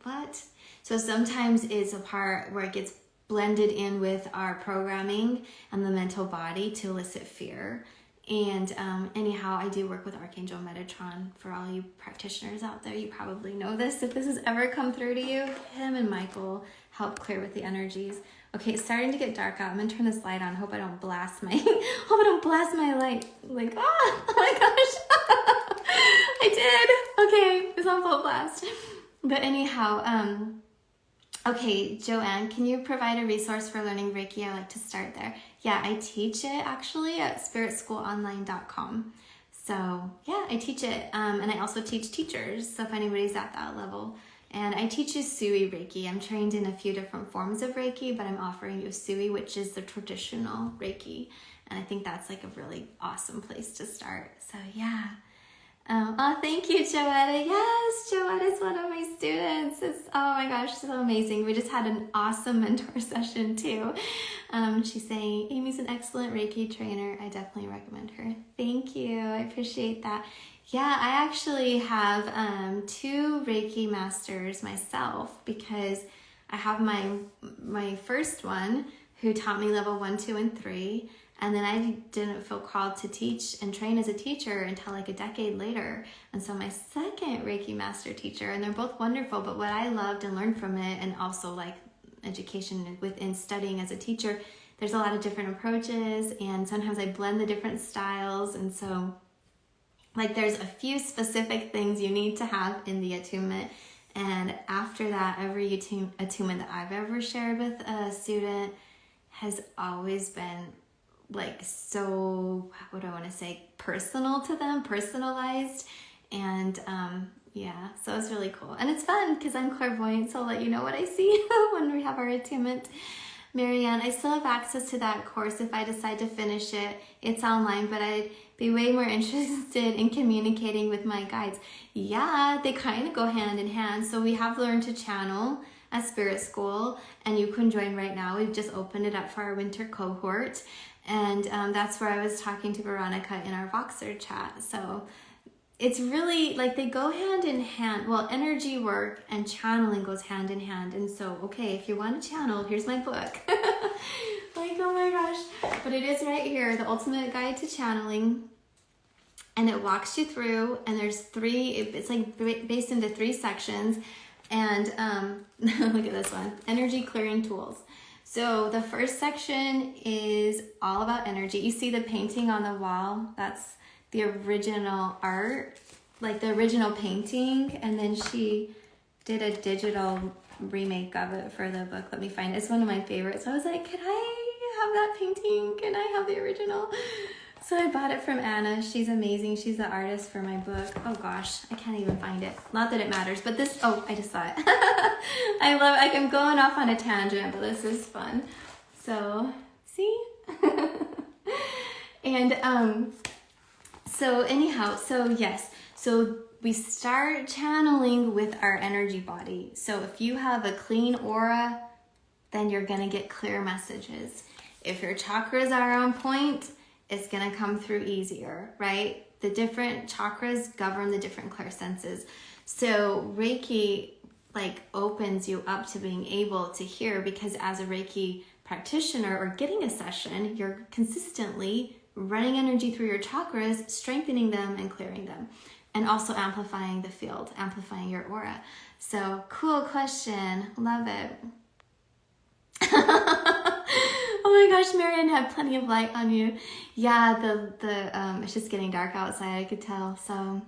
what? So sometimes it's a part where it gets blended in with our programming and the mental body to elicit fear. And anyhow, I do work with Archangel Metatron. For all you practitioners out there, you probably know this. If this has ever come through to you, him and Michael help clear with the energies. Okay, it's starting to get dark out. I'm gonna turn this light on. Hope I don't blast my light. Like, oh my gosh. I did. Okay, it's on full blast. But anyhow, okay, Joanne, can you provide a resource for learning Reiki? I like to start there. Yeah, I teach it actually at spiritschoolonline.com. So yeah, I teach it. And I also teach teachers. So if anybody's at that level. And I teach Usui Reiki. I'm trained in a few different forms of Reiki, but I'm offering Usui, which is the traditional Reiki. And I think that's like a really awesome place to start. So yeah. Thank you, Joetta. Yes, Joetta's one of my students. Oh my gosh, so amazing. We just had an awesome mentor session too. She's saying, Amy's an excellent Reiki trainer. I definitely recommend her. Thank you. I appreciate that. Yeah, I actually have 2 Reiki masters myself, because I have my first one who taught me level 1, 2, and 3. And then I didn't feel called to teach and train as a teacher until like a decade later. And so my second Reiki master teacher, and they're both wonderful, but what I loved and learned from it, and also like education within studying as a teacher, there's a lot of different approaches, and sometimes I blend the different styles. And so like there's a few specific things you need to have in the attunement. And after that, every attunement that I've ever shared with a student has always been like so, what do I want to say, personal to them, personalized. And yeah, so it's really cool. And it's fun because I'm clairvoyant, so I'll let you know what I see when we have our attunement. Marianne, I still have access to that course if I decide to finish it. It's online, but I'd be way more interested in communicating with my guides. Yeah, they kind of go hand in hand. So we have learned to channel at Spirit School, and you can join right now. We've just opened it up for our winter cohort. And that's where I was talking to Veronica in our Voxer chat. So it's really like they go hand in hand. Well, energy work and channeling goes hand in hand. And so, okay, if you want to channel, here's my book. Like, oh my gosh. But it is right here, The Ultimate Guide to Channeling. And it walks you through, and there's 3, it's like based into 3 sections. And look at this one, energy clearing tools. So the first section is all about energy. You see the painting on the wall? That's the original art, like the original painting. And then she did a digital remake of it for the book. Let me find it. It's one of my favorites. So I was like, can I have that painting? Can I have the original? So I bought it from Anna. She's amazing. She's the artist for my book. Oh gosh, I can't even find it. Not that it matters, but this, oh, I just saw it. I love, like, I'm going off on a tangent, but this is fun. So, see? And, so anyhow, so yes. So we start channeling with our energy body. So if you have a clean aura, then you're going to get clear messages. If your chakras are on point, it's going to come through easier, right? The different chakras govern the different clairsenses. So Reiki like opens you up to being able to hear, because as a Reiki practitioner or getting a session, you're consistently running energy through your chakras, strengthening them and clearing them, and also amplifying the field, amplifying your aura. So cool question. Love it. Oh my gosh, Marianne had plenty of light on you. Yeah, it's just getting dark outside, I could tell. So,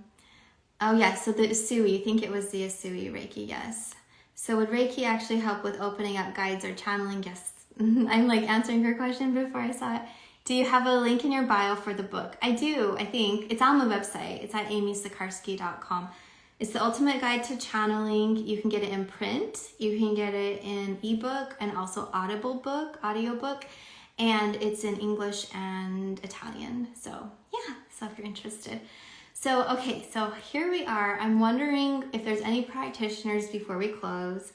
oh yeah, so the Usui, I think it was the Usui Reiki, yes. So would Reiki actually help with opening up guides or channeling? Yes. I'm like answering her question before I saw it. Do you have a link in your bio for the book? I do, I think. It's on the website. It's at amysikarskie.com. It's the Ultimate Guide to Channeling. You can get it in print. You can get it in ebook and also audiobook, and it's in English and Italian. So yeah, so if you're interested. So, okay, so here we are. I'm wondering if there's any practitioners before we close.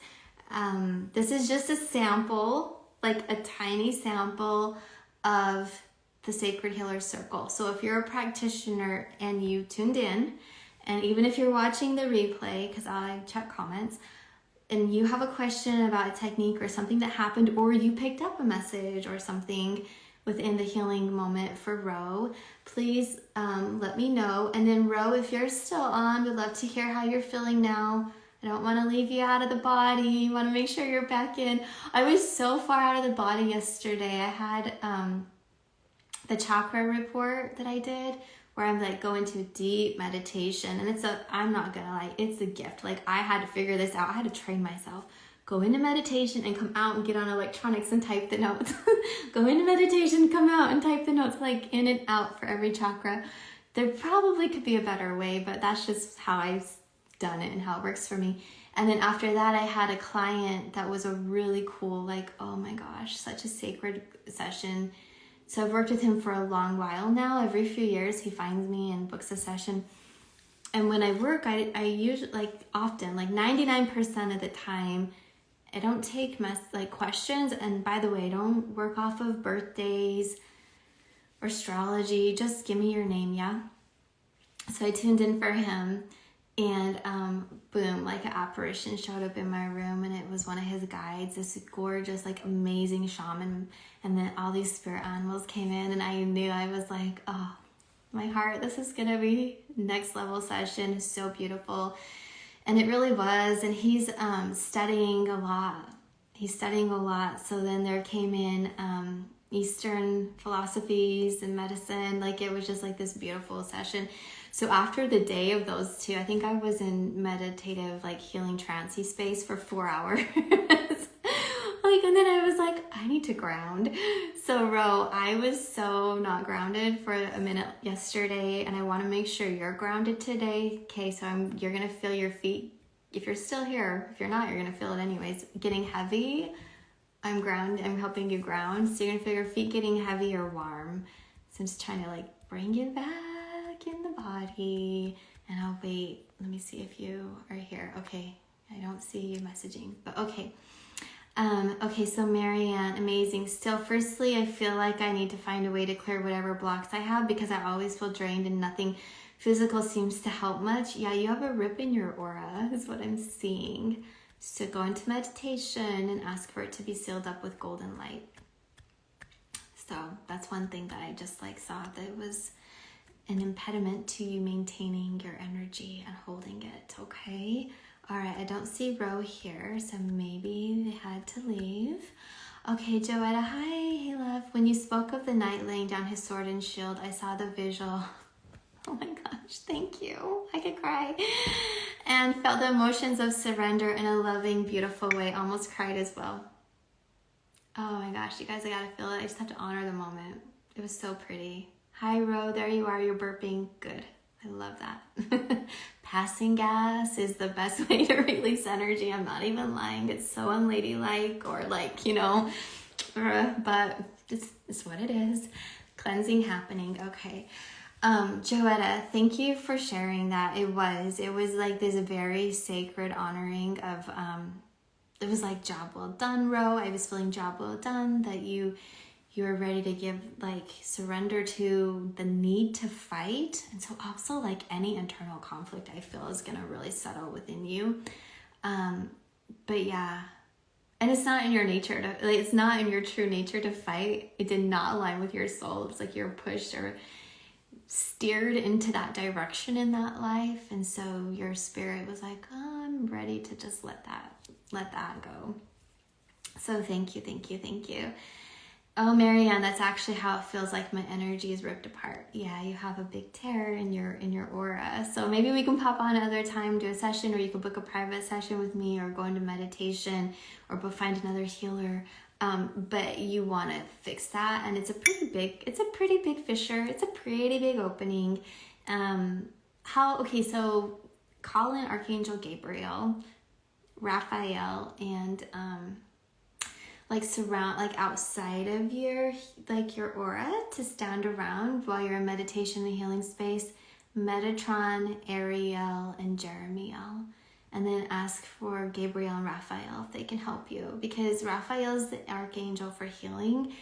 This is just a sample, like a tiny sample of the Sacred Healer Circle. So if you're a practitioner and you tuned in, and even if you're watching the replay, because I check comments, and you have a question about a technique or something that happened, or you picked up a message or something within the healing moment for Ro, please let me know. And then Ro, if you're still on, we'd love to hear how you're feeling now. I don't want to leave you out of the body. I want to make sure you're back in. I was so far out of the body yesterday. I had the chakra report that I did, where I'm like go into deep meditation, and I'm not gonna lie, it's a gift. Like I had to figure this out. I had to train myself. Go into meditation and come out and get on electronics and type the notes. Go into meditation, come out and type the notes, like in and out for every chakra. There probably could be a better way, but that's just how I've done it and how it works for me. And then after that, I had a client that was a really cool, like, oh my gosh, such a sacred session. So I've worked with him for a long while now. Every few years he finds me and books a session. And when I work, I usually, like often, like 99% of the time, I don't take questions. And by the way, I don't work off of birthdays or astrology. Just give me your name, yeah? So I tuned in for him, and boom, like an apparition showed up in my room, and it was one of his guides, this gorgeous, like amazing shaman. And then all these spirit animals came in, and I knew, I was like, oh, my heart, this is gonna be next level session. It's so beautiful. And it really was. And he's studying a lot. So then there came in Eastern philosophies and medicine. Like it was just like this beautiful session. So after the day of those two, I think I was in meditative, like healing trancey space for 4 hours. And then I was like, I need to ground. So Ro, I was so not grounded for a minute yesterday, and I want to make sure you're grounded today. Okay, so you're going to feel your feet. If you're still here, if you're not, you're going to feel it anyways. Getting heavy. I'm helping you ground. So you're going to feel your feet getting heavy or warm. So I'm just trying to like bring you back in the body. And I'll wait. Let me see if you are here. Okay. I don't see you messaging, but okay. Okay, so Marianne, amazing. Still, firstly, I feel like I need to find a way to clear whatever blocks I have, because I always feel drained and nothing physical seems to help much. Yeah, you have a rip in your aura is what I'm seeing. So go into meditation and ask for it to be sealed up with golden light. So that's one thing that I just saw that it was an impediment to you maintaining your energy and holding it, okay? All right, I don't see Ro here, so maybe they had to leave. Okay, Joetta, hi, hey love. When you spoke of the knight laying down his sword and shield, I saw the visual. Oh my gosh, thank you. I could cry. And felt the emotions of surrender in a loving, beautiful way. Almost cried as well. Oh my gosh, you guys, I gotta feel it. I just have to honor the moment. It was so pretty. Hi, Ro, there you are. You're burping. Good. I love that. Passing gas is the best way to release energy. I'm not even lying. It's so unladylike, or but it's what it is. Cleansing happening. Okay. Joetta, thank you for sharing that. It was like this very sacred honoring of, it was like job well done, Ro. I was feeling job well done, that you were ready to give, surrender to the need to fight. And so also any internal conflict I feel is going to really settle within you. But yeah, and it's not in your nature to, it's not in your true nature to fight. It did not align with your soul. It was like you're pushed or steered into that direction in that life. And so your spirit was like, oh, I'm ready to just let that go. So thank you. Oh, Marianne, that's actually how it feels like my energy is ripped apart. Yeah, you have a big tear in your aura. So maybe we can pop on another time, do a session, or you can book a private session with me, or go into meditation, or find another healer. But you want to fix that, and it's a pretty big fissure. It's a pretty big opening. So call in Archangel Gabriel, Raphael, and surround outside of your aura to stand around while you're in meditation and healing space. Metatron, Ariel, and Jeremiel. And then ask for Gabriel and Raphael if they can help you, because Raphael is the archangel for healing,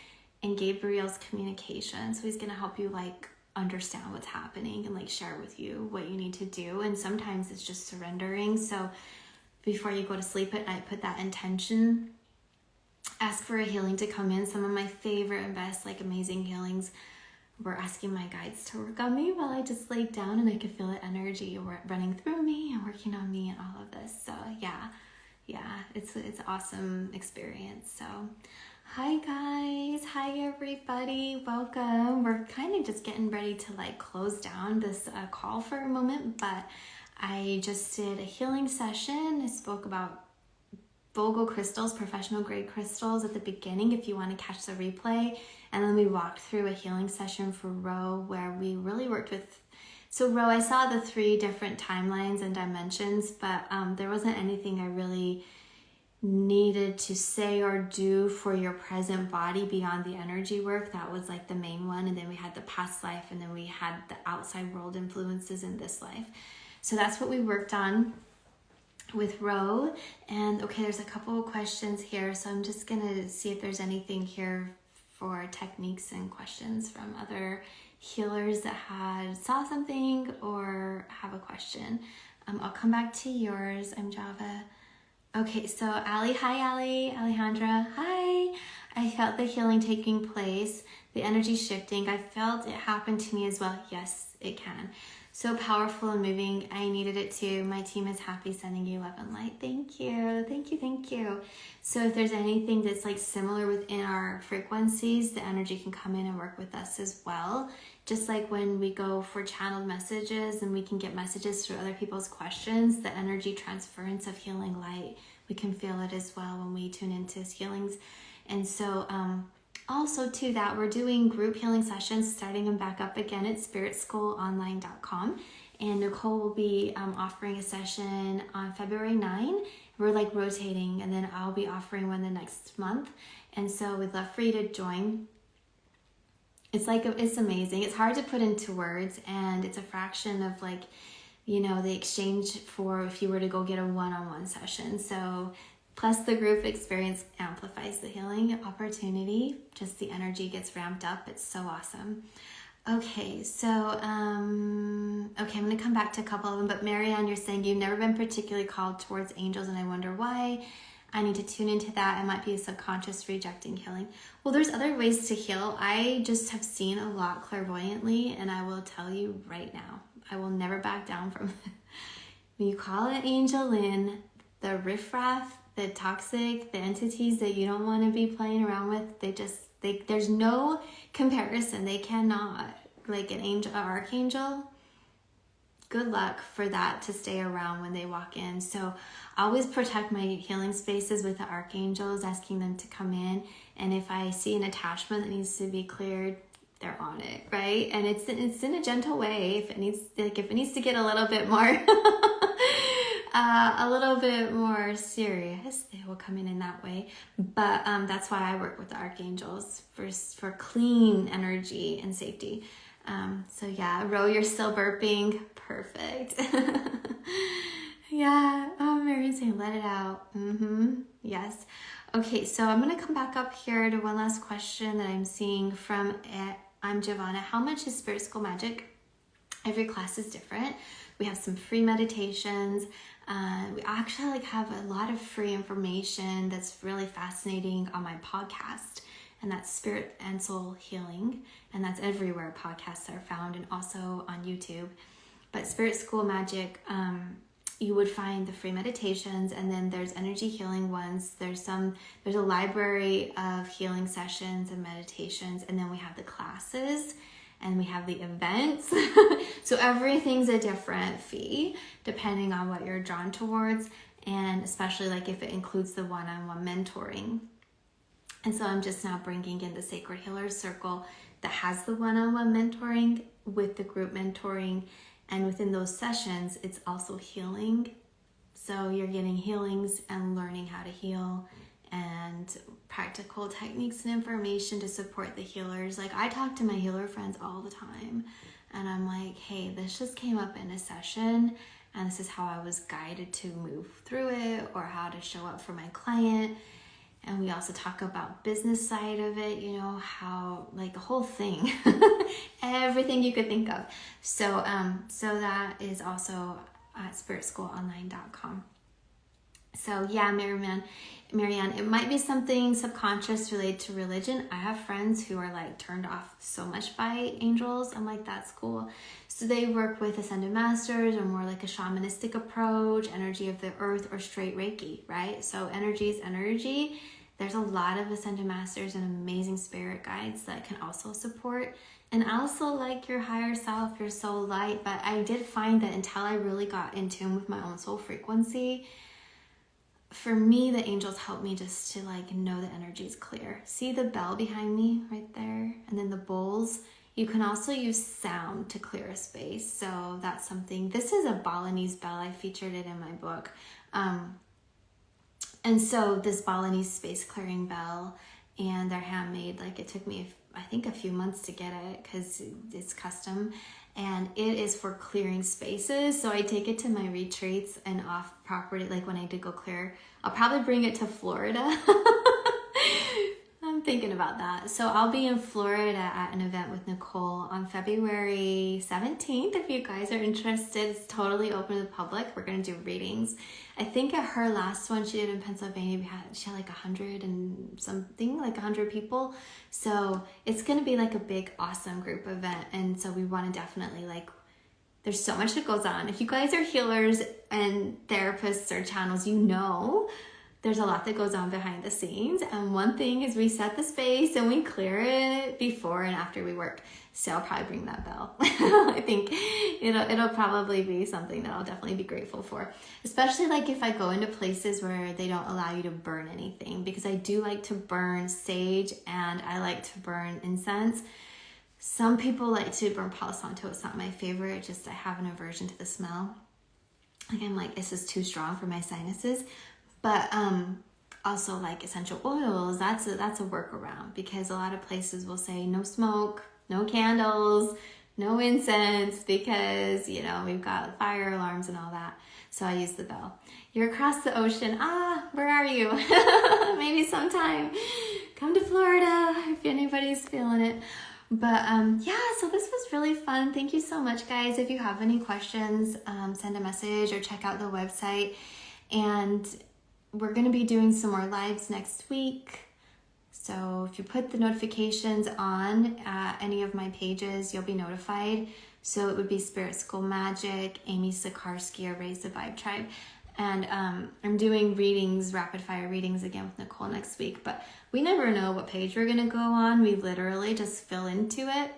and Gabriel's communication. So he's going to help you like understand what's happening and like share with you what you need to do. And sometimes it's just surrendering. So before you go to sleep at night, put that intention. Ask for a healing to come in. Some of my favorite and best, like amazing healings were asking my guides to work on me while I just laid down, and I could feel the energy running through me and working on me and all of this. So yeah, it's an awesome experience. So hi guys, hi everybody, welcome. We're kind of just getting ready to like close down this call for a moment, but I just did a healing session. I spoke about Vogel crystals, professional grade crystals at the beginning if you want to catch the replay. And then we walked through a healing session for Ro where we really worked with, so Ro, I saw the 3 different timelines and dimensions, but there wasn't anything I really needed to say or do for your present body beyond the energy work. That was like the main one. And then we had the past life, and then we had the outside world influences in this life. So that's what we worked on with Ro. And okay, there's a couple of questions here, so I'm just gonna see if there's anything here for techniques and questions from other healers that saw something or have a question. I'll come back to yours. I'm Java. Okay, so Ali, hi Ali, Alejandra, hi. I felt the healing taking place, the energy shifting. I felt it happen to me as well. Yes, it can. So powerful and moving. I needed it too. My team is happy, sending you love and light. Thank you. Thank you. Thank you. So if there's anything that's like similar within our frequencies, the energy can come in and work with us as well. Just like when we go for channeled messages and we can get messages through other people's questions, the energy transference of healing light, we can feel it as well when we tune into healings. And so, also to that, we're doing group healing sessions, starting them back up again at spiritschoolonline.com. And Nicole will be offering a session on February 9. We're like rotating, and then I'll be offering one the next month. And so we'd love for you to join. It's amazing. It's hard to put into words, and it's a fraction of like, you know, the exchange for if you were to go get a one-on-one session. So plus the group experience amplifies the healing opportunity. Just the energy gets ramped up. It's so awesome. Okay, so, I'm going to come back to a couple of them. But Marianne, you're saying you've never been particularly called towards angels, and I wonder why. I need to tune into that. It might be a subconscious rejecting healing. Well, there's other ways to heal. I just have seen a lot clairvoyantly, and I will tell you right now, I will never back down from it. When you call an angel in, the riffraff, the toxic, the entities that you don't want to be playing around with, there's no comparison. They cannot, like an archangel, good luck for that to stay around when they walk in. So I always protect my healing spaces with the archangels, asking them to come in. And if I see an attachment that needs to be cleared, they're on it, right? And it's in a gentle way. If it needs to get a little bit more a little bit more serious, they will come in that way. But that's why I work with the archangels for clean energy and safety. So yeah, Ro, you're still burping. Perfect. Yeah. Oh, Mary's saying, let it out. Yes. Okay, so I'm going to come back up here to one last question that I'm seeing from I'm Giovanna. How much is Spirit School Magic? Every class is different. We have some free meditations. We actually have a lot of free information that's really fascinating on my podcast, and that's Spirit and Soul Healing, and that's everywhere podcasts are found, and also on YouTube. But Spirit School Magic, you would find the free meditations, and then there's energy healing ones. There's a library of healing sessions and meditations, and then we have the classes, and we have the events. So everything's a different fee depending on what you're drawn towards, and especially like if it includes the one-on-one mentoring. And so I'm just now bringing in the Sacred Healers Circle that has the one-on-one mentoring with the group mentoring. And within those sessions, it's also healing. So you're getting healings and learning how to heal, and practical techniques and information to support the healers. Like I talk to my healer friends all the time, and I'm like, hey, this just came up in a session, and this is how I was guided to move through it, or how to show up for my client. And we also talk about business side of it, you know, how like a whole thing, everything you could think of. So that is also at spiritschoolonline.com. So yeah, Marianne, it might be something subconscious related to religion. I have friends who are like turned off so much by angels. I'm like, that's cool. So they work with ascended masters or more like a shamanistic approach, energy of the earth, or straight Reiki, right? So energy is energy. There's a lot of ascended masters and amazing spirit guides that can also support. And also like your higher self, your soul light. But I did find that until I really got in tune with my own soul frequency, for me, the angels help me just to like know the energy is clear. See the bell behind me right there? And then the bowls. You can also use sound to clear a space. So that's something. This is a Balinese bell. I featured it in my book. And so this Balinese space clearing bell, and they're handmade. Like it took me, I think, a few months to get it because it's custom. And it is for clearing spaces. So I take it to my retreats and off property. Like when I did go clear, I'll probably bring it to Florida. I'm thinking about that. So I'll be in Florida at an event with Nicole on February 17th. If you guys are interested, it's totally open to the public. We're going to do readings. I think at her last one she did in Pennsylvania, she had like 100 and something, like 100 people. So it's going to be like a big, awesome group event. And so we want to definitely like, there's so much that goes on. If you guys are healers and therapists or channels, you know, there's a lot that goes on behind the scenes. And one thing is we set the space and we clear it before and after we work. So I'll probably bring that bell. I think it'll probably be something that I'll definitely be grateful for. Especially like if I go into places where they don't allow you to burn anything, because I do like to burn sage and I like to burn incense. Some people like to burn Palo Santo. It's not my favorite. Just I have an aversion to the smell. Like I'm like, this is too strong for my sinuses. But also like essential oils, that's a workaround, because a lot of places will say no smoke, no candles, no incense, because, you know, we've got fire alarms and all that. So I use the bell. You're across the ocean. Where are you? Maybe sometime come to Florida if anybody's feeling it. But yeah, so this was really fun. Thank you so much, guys. If you have any questions, send a message or check out the website. And we're going to be doing some more lives next week. So if you put the notifications on any of my pages, you'll be notified. So it would be Spirit School Magic, Amy Sikarskie, or Raise the Vibe Tribe. And I'm doing readings, rapid fire readings again with Nicole next week. But we never know what page we're going to go on. We literally just fill into it.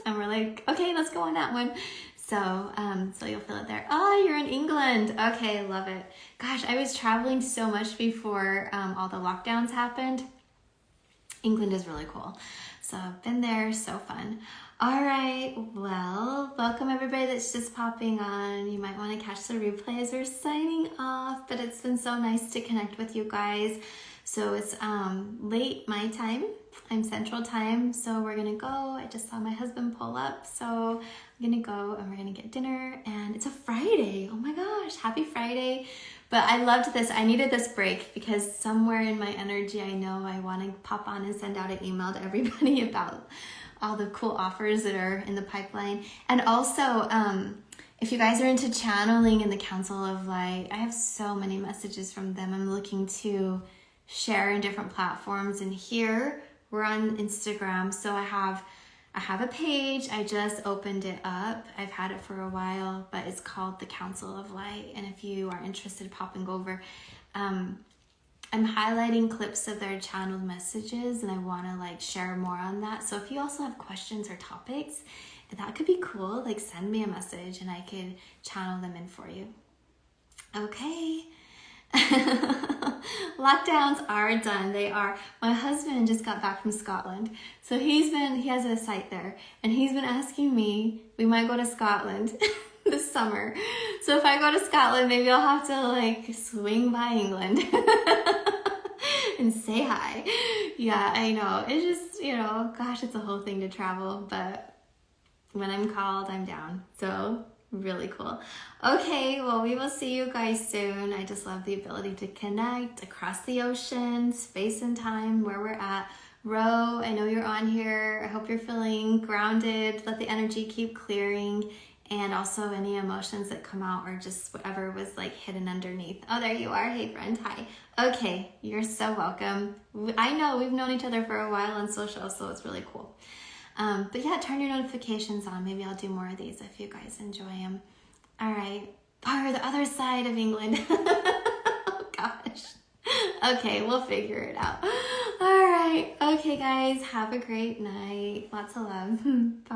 And we're like, okay, let's go on that one. So you'll feel it there. Oh, you're in England. Okay, love it. Gosh, I was traveling so much before all the lockdowns happened. England is really cool. So I've been there, so fun. All right, well, welcome everybody that's just popping on. You might want to catch the replay as we're signing off, but it's been so nice to connect with you guys. So it's late my time. I'm Central Time, so we're gonna go. I just saw my husband pull up, so I'm gonna go and we're gonna get dinner, and it's a Friday. Oh my gosh, happy Friday. But I loved this. I needed this break because somewhere in my energy, I know I want to pop on and send out an email to everybody about all the cool offers that are in the pipeline. And also, if you guys are into channeling in the Council of Light, I have so many messages from them. I'm looking to share in different platforms, and here we're on Instagram. So I have a page. I just opened it up. I've had it for a while, but it's called the Council of Light. And if you are interested, popping over, I'm highlighting clips of their channeled messages, and I want to like share more on that. So if you also have questions or topics, that could be cool. Like send me a message and I could channel them in for you. Okay. Lockdowns are done. They are. My husband just got back from Scotland, so he has a site there, and he's been asking me, we might go to Scotland this summer. So if I go to Scotland, maybe I'll have to like swing by England and say hi. Yeah, I know. It's just, gosh, it's a whole thing to travel, but when I'm called, I'm down. So Really cool. Okay, well, we will see you guys soon. I just love the ability to connect across the ocean, space and time, where we're at. Ro, I know you're on here. I hope you're feeling grounded. Let the energy keep clearing. And also any emotions that come out or just whatever was like hidden underneath. Oh, there you are. Hey, friend. Hi. Okay, you're so welcome. I know we've known each other for a while on social, so it's really cool. But yeah, turn your notifications on. Maybe I'll do more of these if you guys enjoy them. All right. Or the other side of England. Oh, gosh. Okay, we'll figure it out. All right. Okay, guys. Have a great night. Lots of love. Bye.